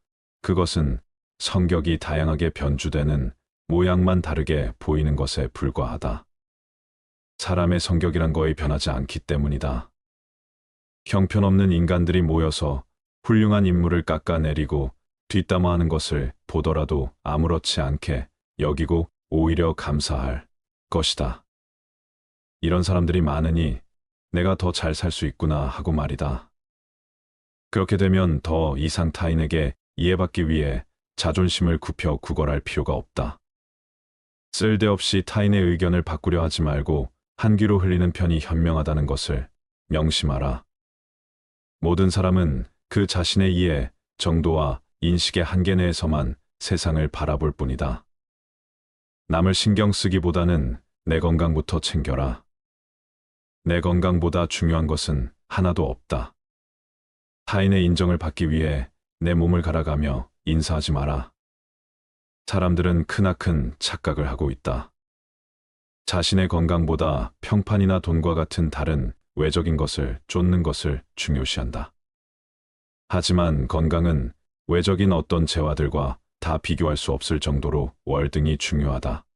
그것은 성격이 다양하게 변주되는 모양만 다르게 보이는 것에 불과하다. 사람의 성격이란 거의 변하지 않기 때문이다. 형편없는 인간들이 모여서 훌륭한 인물을 깎아내리고 뒷담화하는 것을 보더라도 아무렇지 않게 여기고 오히려 감사할 것이다. 이런 사람들이 많으니 내가 더 잘 살 수 있구나 하고 말이다. 그렇게 되면 더 이상 타인에게 이해받기 위해 자존심을 굽혀 구걸할 필요가 없다. 쓸데없이 타인의 의견을 바꾸려 하지 말고 한 귀로 흘리는 편이 현명하다는 것을 명심하라. 모든 사람은 그 자신의 이해, 정도와 인식의 한계 내에서만 세상을 바라볼 뿐이다. 남을 신경 쓰기보다는 내 건강부터 챙겨라. 내 건강보다 중요한 것은 하나도 없다. 타인의 인정을 받기 위해 내 몸을 갈아가며 인사하지 마라. 사람들은 크나큰 착각을 하고 있다. 자신의 건강보다 평판이나 돈과 같은 다른 외적인 것을 쫓는 것을 중요시한다. 하지만 건강은 외적인 어떤 재화들과 다 비교할 수 없을 정도로 월등히 중요하다.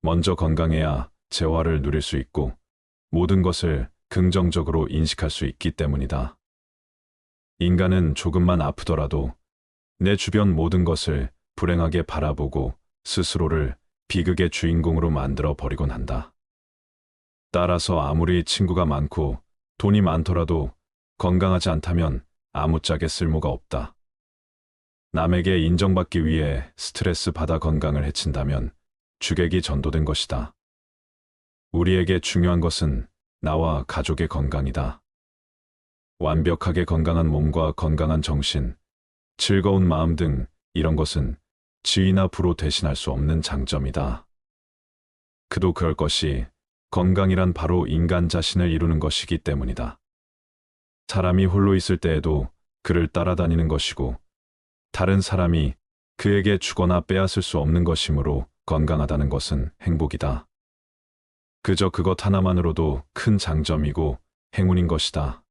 먼저 건강해야 재화를 누릴 수 있고 모든 것을 긍정적으로 인식할 수 있기 때문이다. 인간은 조금만 아프더라도 내 주변 모든 것을 불행하게 바라보고 스스로를 비극의 주인공으로 만들어 버리곤 한다. 따라서 아무리 친구가 많고 돈이 많더라도 건강하지 않다면 아무짝에 쓸모가 없다. 남에게 인정받기 위해 스트레스 받아 건강을 해친다면 주객이 전도된 것이다. 우리에게 중요한 것은 나와 가족의 건강이다. 완벽하게 건강한 몸과 건강한 정신, 즐거운 마음 등 이런 것은 지위나 부로 대신할 수 없는 장점이다. 그도 그럴 것이 건강이란 바로 인간 자신을 이루는 것이기 때문이다. 사람이 홀로 있을 때에도 그를 따라다니는 것이고 다른 사람이 그에게 주거나 빼앗을 수 없는 것이므로 건강하다는 것은 행복이다. 그저 그것 하나만으로도 큰 장점이고 행운인 것이다.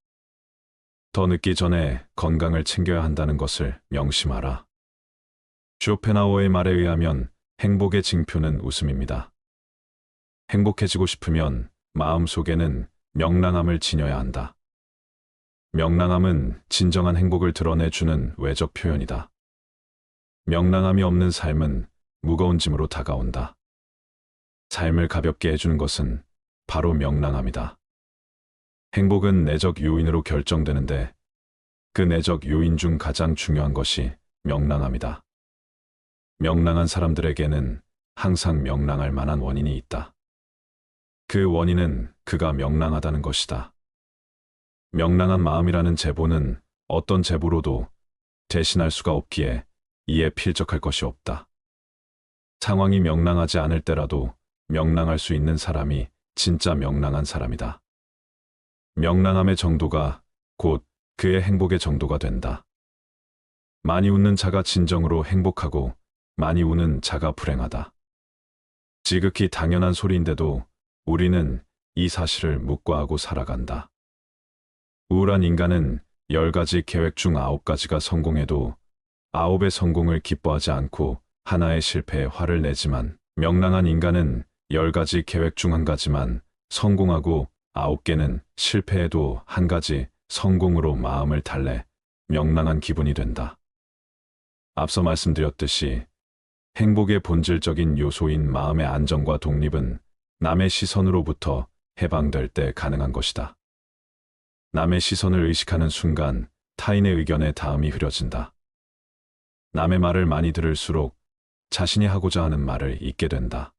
더 늦기 전에 건강을 챙겨야 한다는 것을 명심하라. 쇼펜하우어의 말에 의하면 행복의 징표는 웃음입니다. 행복해지고 싶으면 마음속에는 명랑함을 지녀야 한다. 명랑함은 진정한 행복을 드러내주는 외적 표현이다. 명랑함이 없는 삶은 무거운 짐으로 다가온다. 삶을 가볍게 해주는 것은 바로 명랑함이다. 행복은 내적 요인으로 결정되는데 그 내적 요인 중 가장 중요한 것이 명랑함이다. 명랑한 사람들에게는 항상 명랑할 만한 원인이 있다. 그 원인은 그가 명랑하다는 것이다. 명랑한 마음이라는 제보는 어떤 제보로도 대신할 수가 없기에 이에 필적할 것이 없다. 상황이 명랑하지 않을 때라도 명랑할 수 있는 사람이 진짜 명랑한 사람이다. 명랑함의 정도가 곧 그의 행복의 정도가 된다. 많이 웃는 자가 진정으로 행복하고 많이 우는 자가 불행하다. 지극히 당연한 소리인데도 우리는 이 사실을 묵과하고 살아간다. 우울한 인간은 10가지 계획 중 9가지가 성공해도 9의 성공을 기뻐하지 않고 하나의 실패에 화를 내지만 명랑한 인간은 10가지 계획 중 1가지만 성공하고 9개는 실패해도 1가지 성공으로 마음을 달래 명랑한 기분이 된다. 앞서 말씀드렸듯이 행복의 본질적인 요소인 마음의 안정과 독립은 남의 시선으로부터 해방될 때 가능한 것이다. 남의 시선을 의식하는 순간 타인의 의견에 다음이 흐려진다. 남의 말을 많이 들을수록 자신이 하고자 하는 말을 잊게 된다.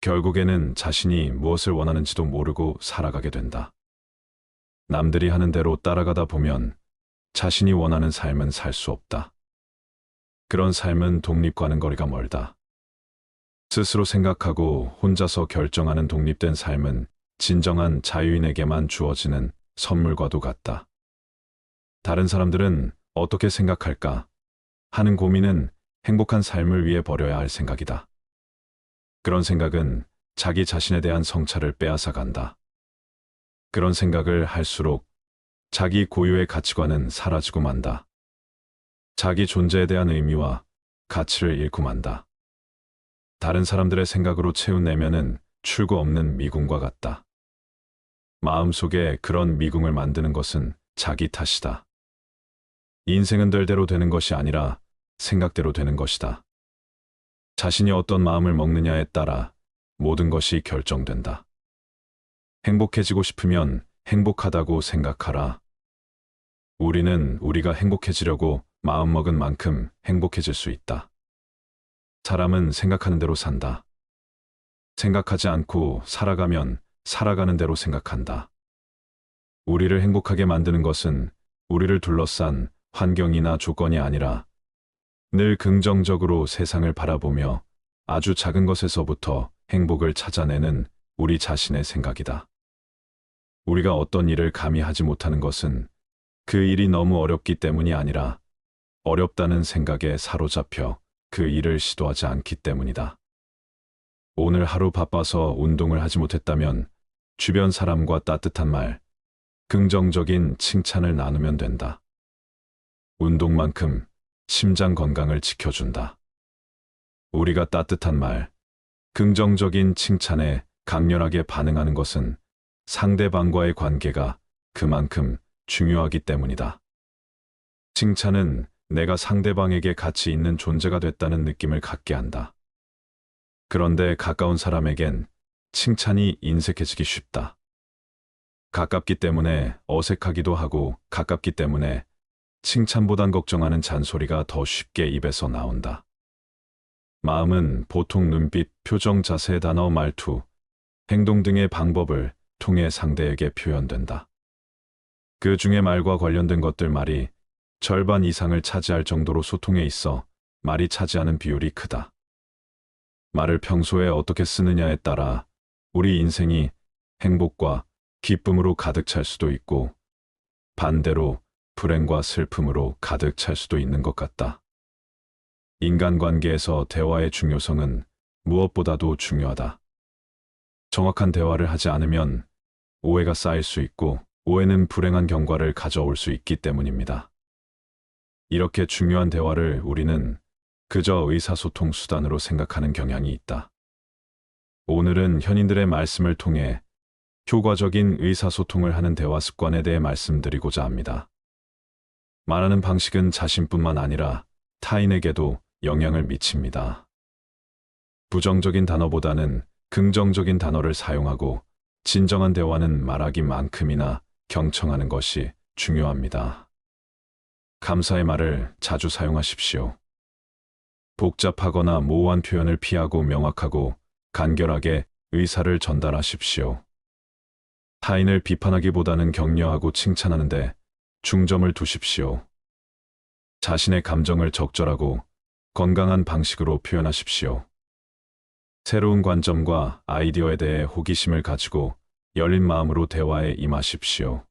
결국에는 자신이 무엇을 원하는지도 모르고 살아가게 된다. 남들이 하는 대로 따라가다 보면 자신이 원하는 삶은 살 수 없다. 그런 삶은 독립과는 거리가 멀다. 스스로 생각하고 혼자서 결정하는 독립된 삶은 진정한 자유인에게만 주어지는 선물과도 같다. 다른 사람들은 어떻게 생각할까 하는 고민은 행복한 삶을 위해 버려야 할 생각이다. 그런 생각은 자기 자신에 대한 성찰을 빼앗아 간다. 그런 생각을 할수록 자기 고유의 가치관은 사라지고 만다. 자기 존재에 대한 의미와 가치를 잃고 만다. 다른 사람들의 생각으로 채운 내면은 출구 없는 미궁과 같다. 마음속에 그런 미궁을 만드는 것은 자기 탓이다. 인생은 될 대로 되는 것이 아니라 생각대로 되는 것이다. 자신이 어떤 마음을 먹느냐에 따라 모든 것이 결정된다. 행복해지고 싶으면 행복하다고 생각하라. 우리는 우리가 행복해지려고 마음먹은 만큼 행복해질 수 있다. 사람은 생각하는 대로 산다. 생각하지 않고 살아가면 살아가는 대로 생각한다. 우리를 행복하게 만드는 것은 우리를 둘러싼 환경이나 조건이 아니라 늘 긍정적으로 세상을 바라보며 아주 작은 것에서부터 행복을 찾아내는 우리 자신의 생각이다. 우리가 어떤 일을 감히 하지 못하는 것은 그 일이 너무 어렵기 때문이 아니라 어렵다는 생각에 사로잡혀 그 일을 시도하지 않기 때문이다. 오늘 하루 바빠서 운동을 하지 못했다면 주변 사람과 따뜻한 말, 긍정적인 칭찬을 나누면 된다. 운동만큼 심장 건강을 지켜준다. 우리가 따뜻한 말, 긍정적인 칭찬에 강렬하게 반응하는 것은 상대방과의 관계가 그만큼 중요하기 때문이다. 칭찬은 내가 상대방에게 가치 있는 존재가 됐다는 느낌을 갖게 한다. 그런데 가까운 사람에겐 칭찬이 인색해지기 쉽다. 가깝기 때문에 어색하기도 하고 가깝기 때문에 칭찬보단 걱정하는 잔소리가 더 쉽게 입에서 나온다. 마음은 보통 눈빛, 표정, 자세, 단어, 말투, 행동 등의 방법을 통해 상대에게 표현된다. 그 중에 말과 관련된 것들 말이 절반 이상을 차지할 정도로 소통에 있어 말이 차지하는 비율이 크다. 말을 평소에 어떻게 쓰느냐에 따라 우리 인생이 행복과 기쁨으로 가득 찰 수도 있고 반대로 불행과 슬픔으로 가득 찰 수도 있는 것 같다. 인간관계에서 대화의 중요성은 무엇보다도 중요하다. 정확한 대화를 하지 않으면 오해가 쌓일 수 있고 오해는 불행한 결과를 가져올 수 있기 때문입니다. 이렇게 중요한 대화를 우리는 그저 의사소통 수단으로 생각하는 경향이 있다. 오늘은 현인들의 말씀을 통해 효과적인 의사소통을 하는 대화 습관에 대해 말씀드리고자 합니다. 말하는 방식은 자신뿐만 아니라 타인에게도 영향을 미칩니다. 부정적인 단어보다는 긍정적인 단어를 사용하고 진정한 대화는 말하기만큼이나 경청하는 것이 중요합니다. 감사의 말을 자주 사용하십시오. 복잡하거나 모호한 표현을 피하고 명확하고 간결하게 의사를 전달하십시오. 타인을 비판하기보다는 격려하고 칭찬하는데 중점을 두십시오. 자신의 감정을 적절하고 건강한 방식으로 표현하십시오. 새로운 관점과 아이디어에 대해 호기심을 가지고 열린 마음으로 대화에 임하십시오.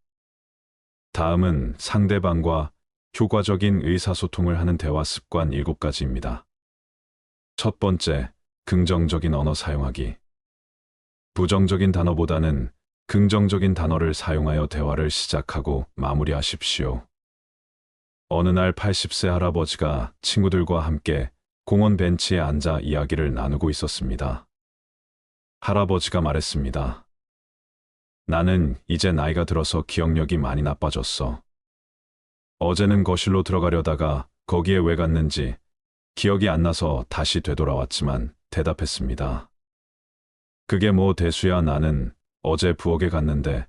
다음은 상대방과 효과적인 의사소통을 하는 대화 습관 7가지입니다. 첫 번째, 긍정적인 언어 사용하기. 부정적인 단어보다는 긍정적인 단어를 사용하여 대화를 시작하고 마무리하십시오. 어느 날 80세 할아버지가 친구들과 함께 공원 벤치에 앉아 이야기를 나누고 있었습니다. 할아버지가 말했습니다. 나는 이제 나이가 들어서 기억력이 많이 나빠졌어. 어제는 거실로 들어가려다가 거기에 왜 갔는지 기억이 안 나서 다시 되돌아왔지만 대답했습니다. 그게 뭐 대수야. 나는 어제 부엌에 갔는데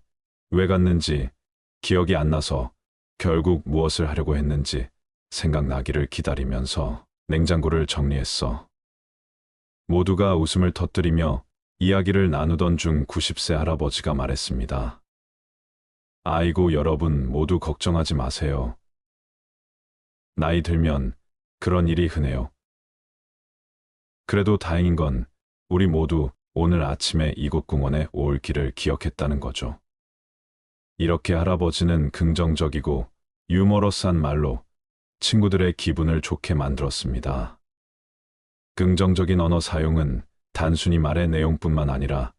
왜 갔는지 기억이 안 나서 결국 무엇을 하려고 했는지 생각나기를 기다리면서 냉장고를 정리했어. 모두가 웃음을 터뜨리며 이야기를 나누던 중 90세 할아버지가 말했습니다. 아이고, 여러분 모두 걱정하지 마세요. 나이 들면 그런 일이 흔해요. 그래도 다행인 건 우리 모두 오늘 아침에 이곳 공원에 올 길을 기억했다는 거죠. 이렇게 할아버지는 긍정적이고 유머러스한 말로 친구들의 기분을 좋게 만들었습니다. 긍정적인 언어 사용은 단순히 말의 내용뿐만 아니라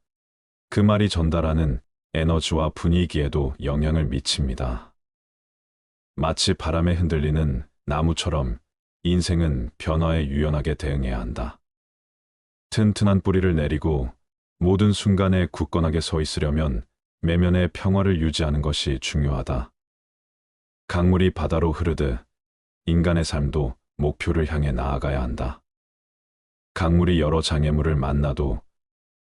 그 말이 전달하는 에너지와 분위기에도 영향을 미칩니다. 마치 바람에 흔들리는 나무처럼 인생은 변화에 유연하게 대응해야 한다. 튼튼한 뿌리를 내리고 모든 순간에 굳건하게 서 있으려면 내면의 평화를 유지하는 것이 중요하다. 강물이 바다로 흐르듯 인간의 삶도 목표를 향해 나아가야 한다. 강물이 여러 장애물을 만나도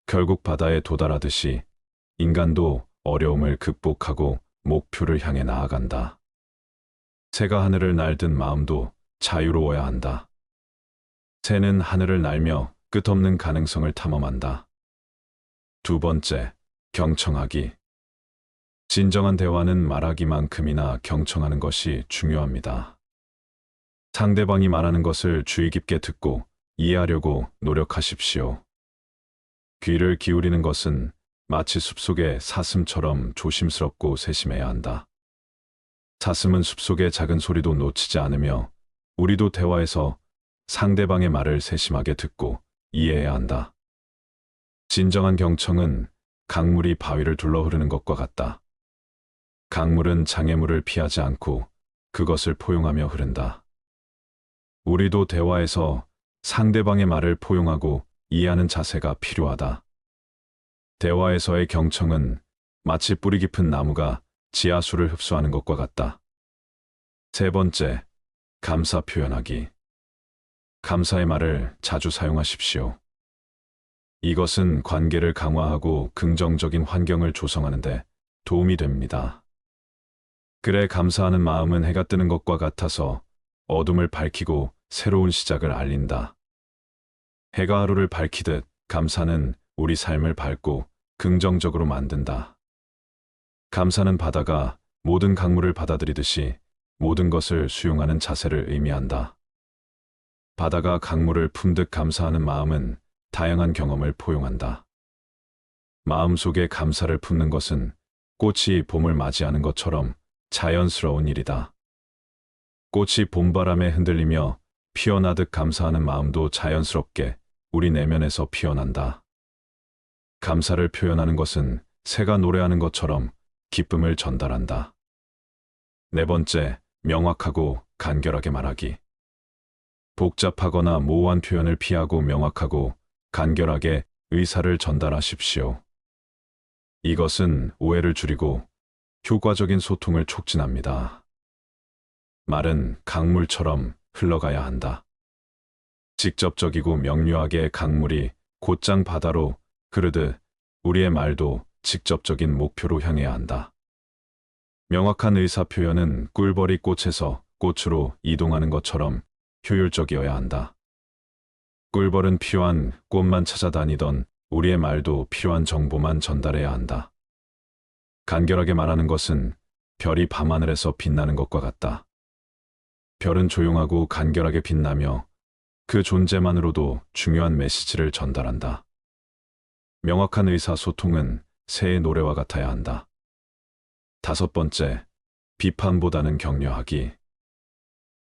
결국 바다에 도달하듯이 인간도 어려움을 극복하고 목표를 향해 나아간다. 새가 하늘을 날든 마음도 자유로워야 한다. 새는 하늘을 날며 끝없는 가능성을 탐험한다. 두 번째, 경청하기. 진정한 대화는 말하기만큼이나 경청하는 것이 중요합니다. 상대방이 말하는 것을 주의 깊게 듣고 이해하려고 노력하십시오. 귀를 기울이는 것은 마치 숲속의 사슴처럼 조심스럽고 세심해야 한다. 사슴은 숲속의 작은 소리도 놓치지 않으며 우리도 대화에서 상대방의 말을 세심하게 듣고 이해해야 한다. 진정한 경청은 강물이 바위를 둘러 흐르는 것과 같다. 강물은 장애물을 피하지 않고 그것을 포용하며 흐른다. 우리도 대화에서 상대방의 말을 포용하고 이해하는 자세가 필요하다. 대화에서의 경청은 마치 뿌리 깊은 나무가 지하수를 흡수하는 것과 같다. 세 번째, 감사 표현하기. 감사의 말을 자주 사용하십시오. 이것은 관계를 강화하고 긍정적인 환경을 조성하는 데 도움이 됩니다. 그래, 감사하는 마음은 해가 뜨는 것과 같아서 어둠을 밝히고 새로운 시작을 알린다. 해가 하루를 밝히듯 감사는 우리 삶을 밝고 긍정적으로 만든다. 감사는 바다가 모든 강물을 받아들이듯이 모든 것을 수용하는 자세를 의미한다. 바다가 강물을 품듯 감사하는 마음은 다양한 경험을 포용한다. 마음속에 감사를 품는 것은 꽃이 봄을 맞이하는 것처럼 자연스러운 일이다. 꽃이 봄바람에 흔들리며 피어나듯 감사하는 마음도 자연스럽게 우리 내면에서 피어난다. 감사를 표현하는 것은 새가 노래하는 것처럼 기쁨을 전달한다. 네 번째, 명확하고 간결하게 말하기. 복잡하거나 모호한 표현을 피하고 명확하고 간결하게 의사를 전달하십시오. 이것은 오해를 줄이고 효과적인 소통을 촉진합니다. 말은 강물처럼 흘러가야 한다. 직접적이고 명료하게 강물이 곧장 바다로 흐르듯 우리의 말도 직접적인 목표로 향해야 한다. 명확한 의사 표현은 꿀벌이 꽃에서 꽃으로 이동하는 것처럼 효율적이어야 한다. 꿀벌은 필요한 꽃만 찾아다니던 우리의 말도 필요한 정보만 전달해야 한다. 간결하게 말하는 것은 별이 밤하늘에서 빛나는 것과 같다. 별은 조용하고 간결하게 빛나며 그 존재만으로도 중요한 메시지를 전달한다. 명확한 의사소통은 새의 노래와 같아야 한다. 다섯 번째, 비판보다는 격려하기.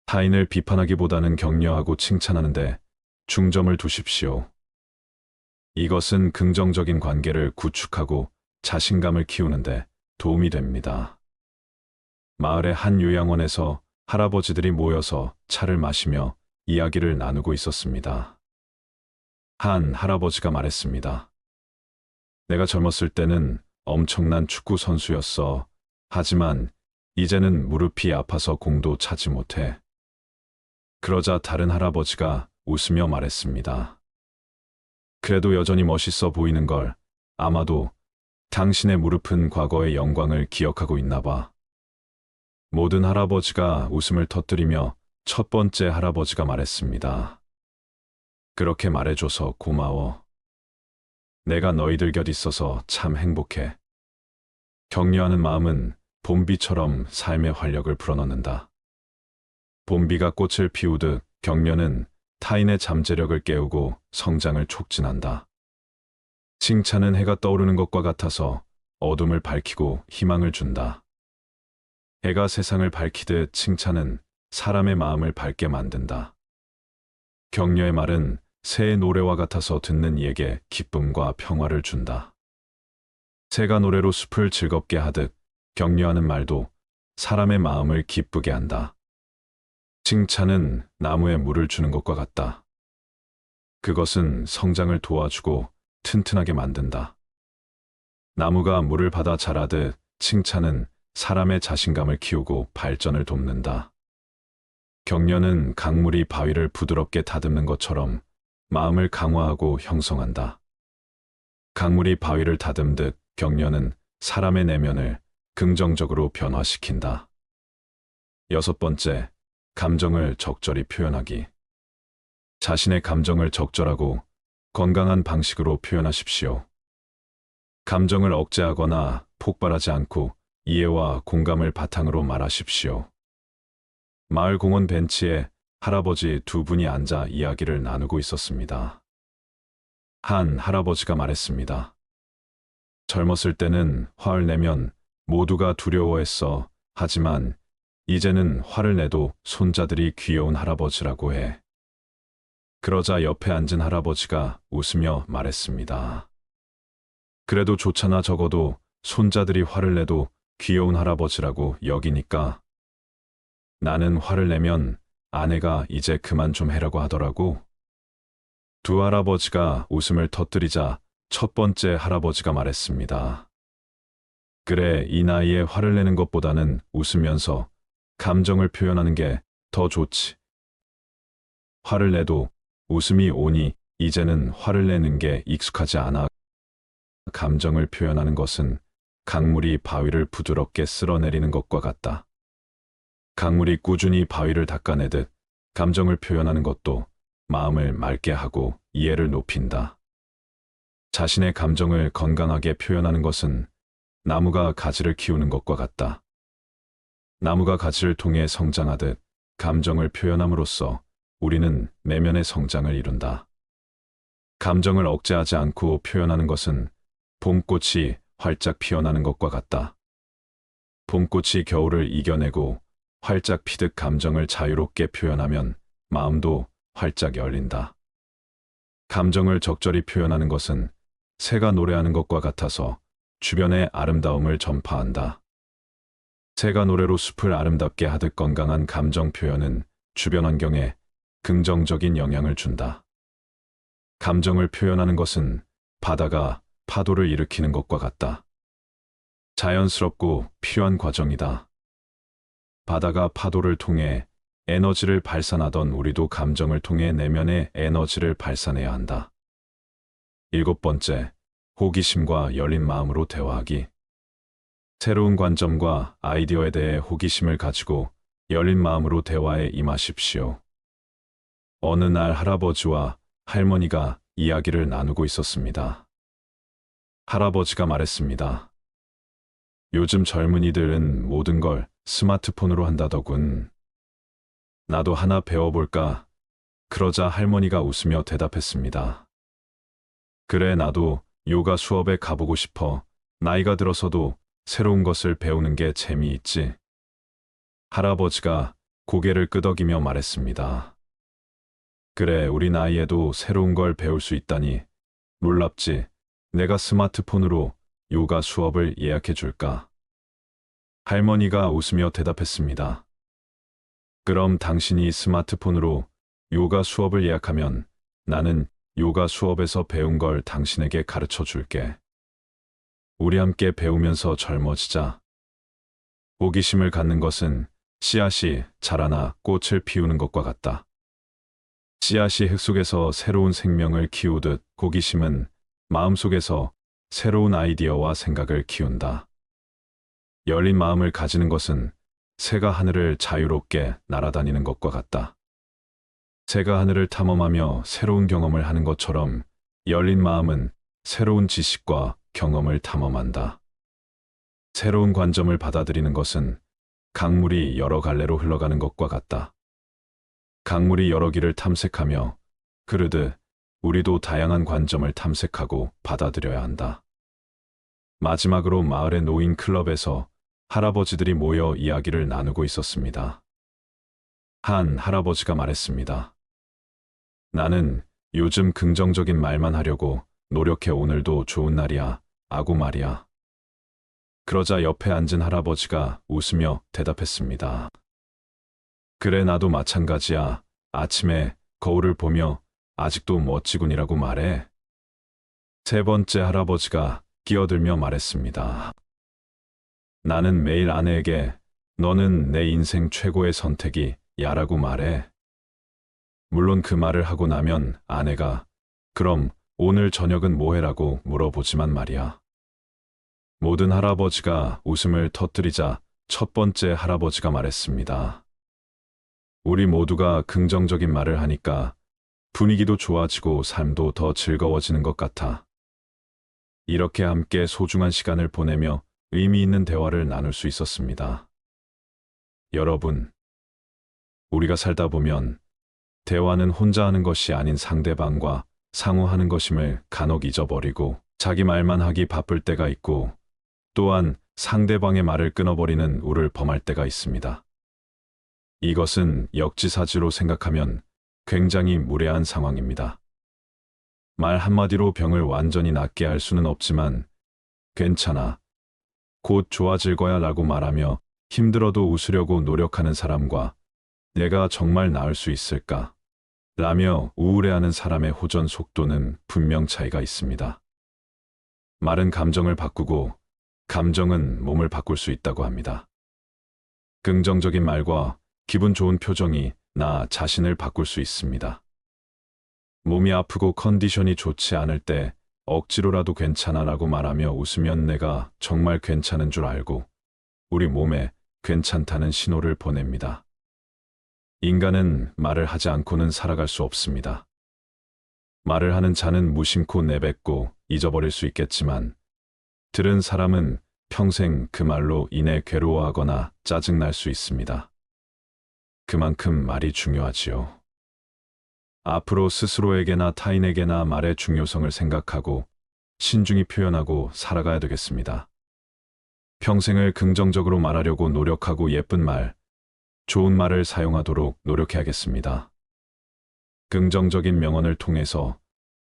타인을 비판하기보다는 격려하고 칭찬하는데 중점을 두십시오. 이것은 긍정적인 관계를 구축하고 자신감을 키우는데 도움이 됩니다. 마을의 한 요양원에서 할아버지들이 모여서 차를 마시며 이야기를 나누고 있었습니다. 한 할아버지가 말했습니다. 내가 젊었을 때는 엄청난 축구 선수였어. 하지만 이제는 무릎이 아파서 공도 차지 못해. 그러자 다른 할아버지가 웃으며 말했습니다. 그래도 여전히 멋있어 보이는 걸. 아마도 당신의 무릎은 과거의 영광을 기억하고 있나 봐. 모든 할아버지가 웃음을 터뜨리며 첫 번째 할아버지가 말했습니다. 그렇게 말해줘서 고마워. 내가 너희들 곁 있어서 참 행복해. 격려하는 마음은 봄비처럼 삶의 활력을 불어넣는다. 봄비가 꽃을 피우듯 격려는 타인의 잠재력을 깨우고 성장을 촉진한다. 칭찬은 해가 떠오르는 것과 같아서 어둠을 밝히고 희망을 준다. 해가 세상을 밝히듯 칭찬은 사람의 마음을 밝게 만든다. 격려의 말은 새의 노래와 같아서 듣는 이에게 기쁨과 평화를 준다. 새가 노래로 숲을 즐겁게 하듯 격려하는 말도 사람의 마음을 기쁘게 한다. 칭찬은 나무에 물을 주는 것과 같다. 그것은 성장을 도와주고 튼튼하게 만든다. 나무가 물을 받아 자라듯 칭찬은 사람의 자신감을 키우고 발전을 돕는다. 격려는 강물이 바위를 부드럽게 다듬는 것처럼 마음을 강화하고 형성한다. 강물이 바위를 다듬듯 격려는 사람의 내면을 긍정적으로 변화시킨다. 6번째, 감정을 적절히 표현하기. 자신의 감정을 적절하고 건강한 방식으로 표현하십시오. 감정을 억제하거나 폭발하지 않고 이해와 공감을 바탕으로 말하십시오. 마을 공원 벤치에 할아버지 두 분이 앉아 이야기를 나누고 있었습니다. 한 할아버지가 말했습니다. 젊었을 때는 화를 내면 모두가 두려워했어. 하지만 이제는 화를 내도 손자들이 귀여운 할아버지라고 해. 그러자 옆에 앉은 할아버지가 웃으며 말했습니다. 그래도 좋잖아. 적어도 손자들이 화를 내도 귀여운 할아버지라고 여기니까. 나는 화를 내면 아내가 이제 그만 좀 해라고 하더라고. 두 할아버지가 웃음을 터뜨리자 첫 번째 할아버지가 말했습니다. 그래, 이 나이에 화를 내는 것보다는 웃으면서 감정을 표현하는 게 더 좋지. 화를 내도 웃음이 오니 이제는 화를 내는 게 익숙하지 않아. 감정을 표현하는 것은 강물이 바위를 부드럽게 쓸어내리는 것과 같다. 강물이 꾸준히 바위를 닦아내듯 감정을 표현하는 것도 마음을 맑게 하고 이해를 높인다. 자신의 감정을 건강하게 표현하는 것은 나무가 가지를 키우는 것과 같다. 나무가 가지를 통해 성장하듯 감정을 표현함으로써 우리는 내면의 성장을 이룬다. 감정을 억제하지 않고 표현하는 것은 봄꽃이 활짝 피어나는 것과 같다. 봄꽃이 겨울을 이겨내고 활짝 피듯 감정을 자유롭게 표현하면 마음도 활짝 열린다. 감정을 적절히 표현하는 것은 새가 노래하는 것과 같아서 주변의 아름다움을 전파한다. 새가 노래로 숲을 아름답게 하듯 건강한 감정 표현은 주변 환경에 긍정적인 영향을 준다. 감정을 표현하는 것은 바다가 파도를 일으키는 것과 같다. 자연스럽고 필요한 과정이다. 바다가 파도를 통해 에너지를 발산하던 우리도 감정을 통해 내면의 에너지를 발산해야 한다. 7번째, 호기심과 열린 마음으로 대화하기. 새로운 관점과 아이디어에 대해 호기심을 가지고 열린 마음으로 대화에 임하십시오. 어느 날 할아버지와 할머니가 이야기를 나누고 있었습니다. 할아버지가 말했습니다. 요즘 젊은이들은 모든 걸 스마트폰으로 한다더군. 나도 하나 배워볼까? 그러자 할머니가 웃으며 대답했습니다. 그래, 나도 요가 수업에 가보고 싶어. 나이가 들어서도 새로운 것을 배우는 게 재미있지. 할아버지가 고개를 끄덕이며 말했습니다. 그래, 우리 나이에도 새로운 걸 배울 수 있다니 놀랍지. 내가 스마트폰으로 요가 수업을 예약해 줄까? 할머니가 웃으며 대답했습니다. 그럼 당신이 스마트폰으로 요가 수업을 예약하면 나는 요가 수업에서 배운 걸 당신에게 가르쳐 줄게. 우리 함께 배우면서 젊어지자. 호기심을 갖는 것은 씨앗이 자라나 꽃을 피우는 것과 같다. 씨앗이 흙 속에서 새로운 생명을 키우듯 호기심은 마음속에서 새로운 아이디어와 생각을 키운다. 열린 마음을 가지는 것은 새가 하늘을 자유롭게 날아다니는 것과 같다. 새가 하늘을 탐험하며 새로운 경험을 하는 것처럼 열린 마음은 새로운 지식과 경험을 탐험한다. 새로운 관점을 받아들이는 것은 강물이 여러 갈래로 흘러가는 것과 같다. 강물이 여러 길을 탐색하며 흐르듯 우리도 다양한 관점을 탐색하고 받아들여야 한다. 마지막으로 마을의 노인 클럽에서 할아버지들이 모여 이야기를 나누고 있었습니다. 한 할아버지가 말했습니다. 나는 요즘 긍정적인 말만 하려고 노력해. 오늘도 좋은 날이야. 아구 말이야. 그러자 옆에 앉은 할아버지가 웃으며 대답했습니다. 그래, 나도 마찬가지야. 아침에 거울을 보며 아직도 멋지군이라고 말해. 세 번째 할아버지가 끼어들며 말했습니다. 나는 매일 아내에게 너는 내 인생 최고의 선택이 야라고 말해. 물론 그 말을 하고 나면 아내가 그럼 오늘 저녁은 뭐 해라고 물어보지만 말이야. 모든 할아버지가 웃음을 터뜨리자 첫 번째 할아버지가 말했습니다. 우리 모두가 긍정적인 말을 하니까 분위기도 좋아지고 삶도 더 즐거워지는 것 같아. 이렇게 함께 소중한 시간을 보내며 의미 있는 대화를 나눌 수 있었습니다. 여러분, 우리가 살다 보면 대화는 혼자 하는 것이 아닌 상대방과 상호하는 것임을 간혹 잊어버리고 자기 말만 하기 바쁠 때가 있고 또한 상대방의 말을 끊어버리는 우를 범할 때가 있습니다. 이것은 역지사지로 생각하면 굉장히 무례한 상황입니다. 말 한마디로 병을 완전히 낫게 할 수는 없지만 괜찮아, 곧 좋아질 거야 라고 말하며 힘들어도 웃으려고 노력하는 사람과 내가 정말 나을 수 있을까? 라며 우울해하는 사람의 호전 속도는 분명 차이가 있습니다. 말은 감정을 바꾸고 감정은 몸을 바꿀 수 있다고 합니다. 긍정적인 말과 기분 좋은 표정이 나 자신을 바꿀 수 있습니다. 몸이 아프고 컨디션이 좋지 않을 때 억지로라도 괜찮아 라고 말하며 웃으면 내가 정말 괜찮은 줄 알고 우리 몸에 괜찮다는 신호를 보냅니다. 인간은 말을 하지 않고는 살아갈 수 없습니다. 말을 하는 자는 무심코 내뱉고 잊어버릴 수 있겠지만 들은 사람은 평생 그 말로 인해 괴로워하거나 짜증날 수 있습니다. 그만큼 말이 중요하지요. 앞으로 스스로에게나 타인에게나 말의 중요성을 생각하고 신중히 표현하고 살아가야 되겠습니다. 평생을 긍정적으로 말하려고 노력하고 예쁜 말, 좋은 말을 사용하도록 노력해야겠습니다. 긍정적인 명언을 통해서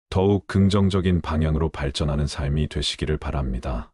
더욱 긍정적인 방향으로 발전하는 삶이 되시기를 바랍니다.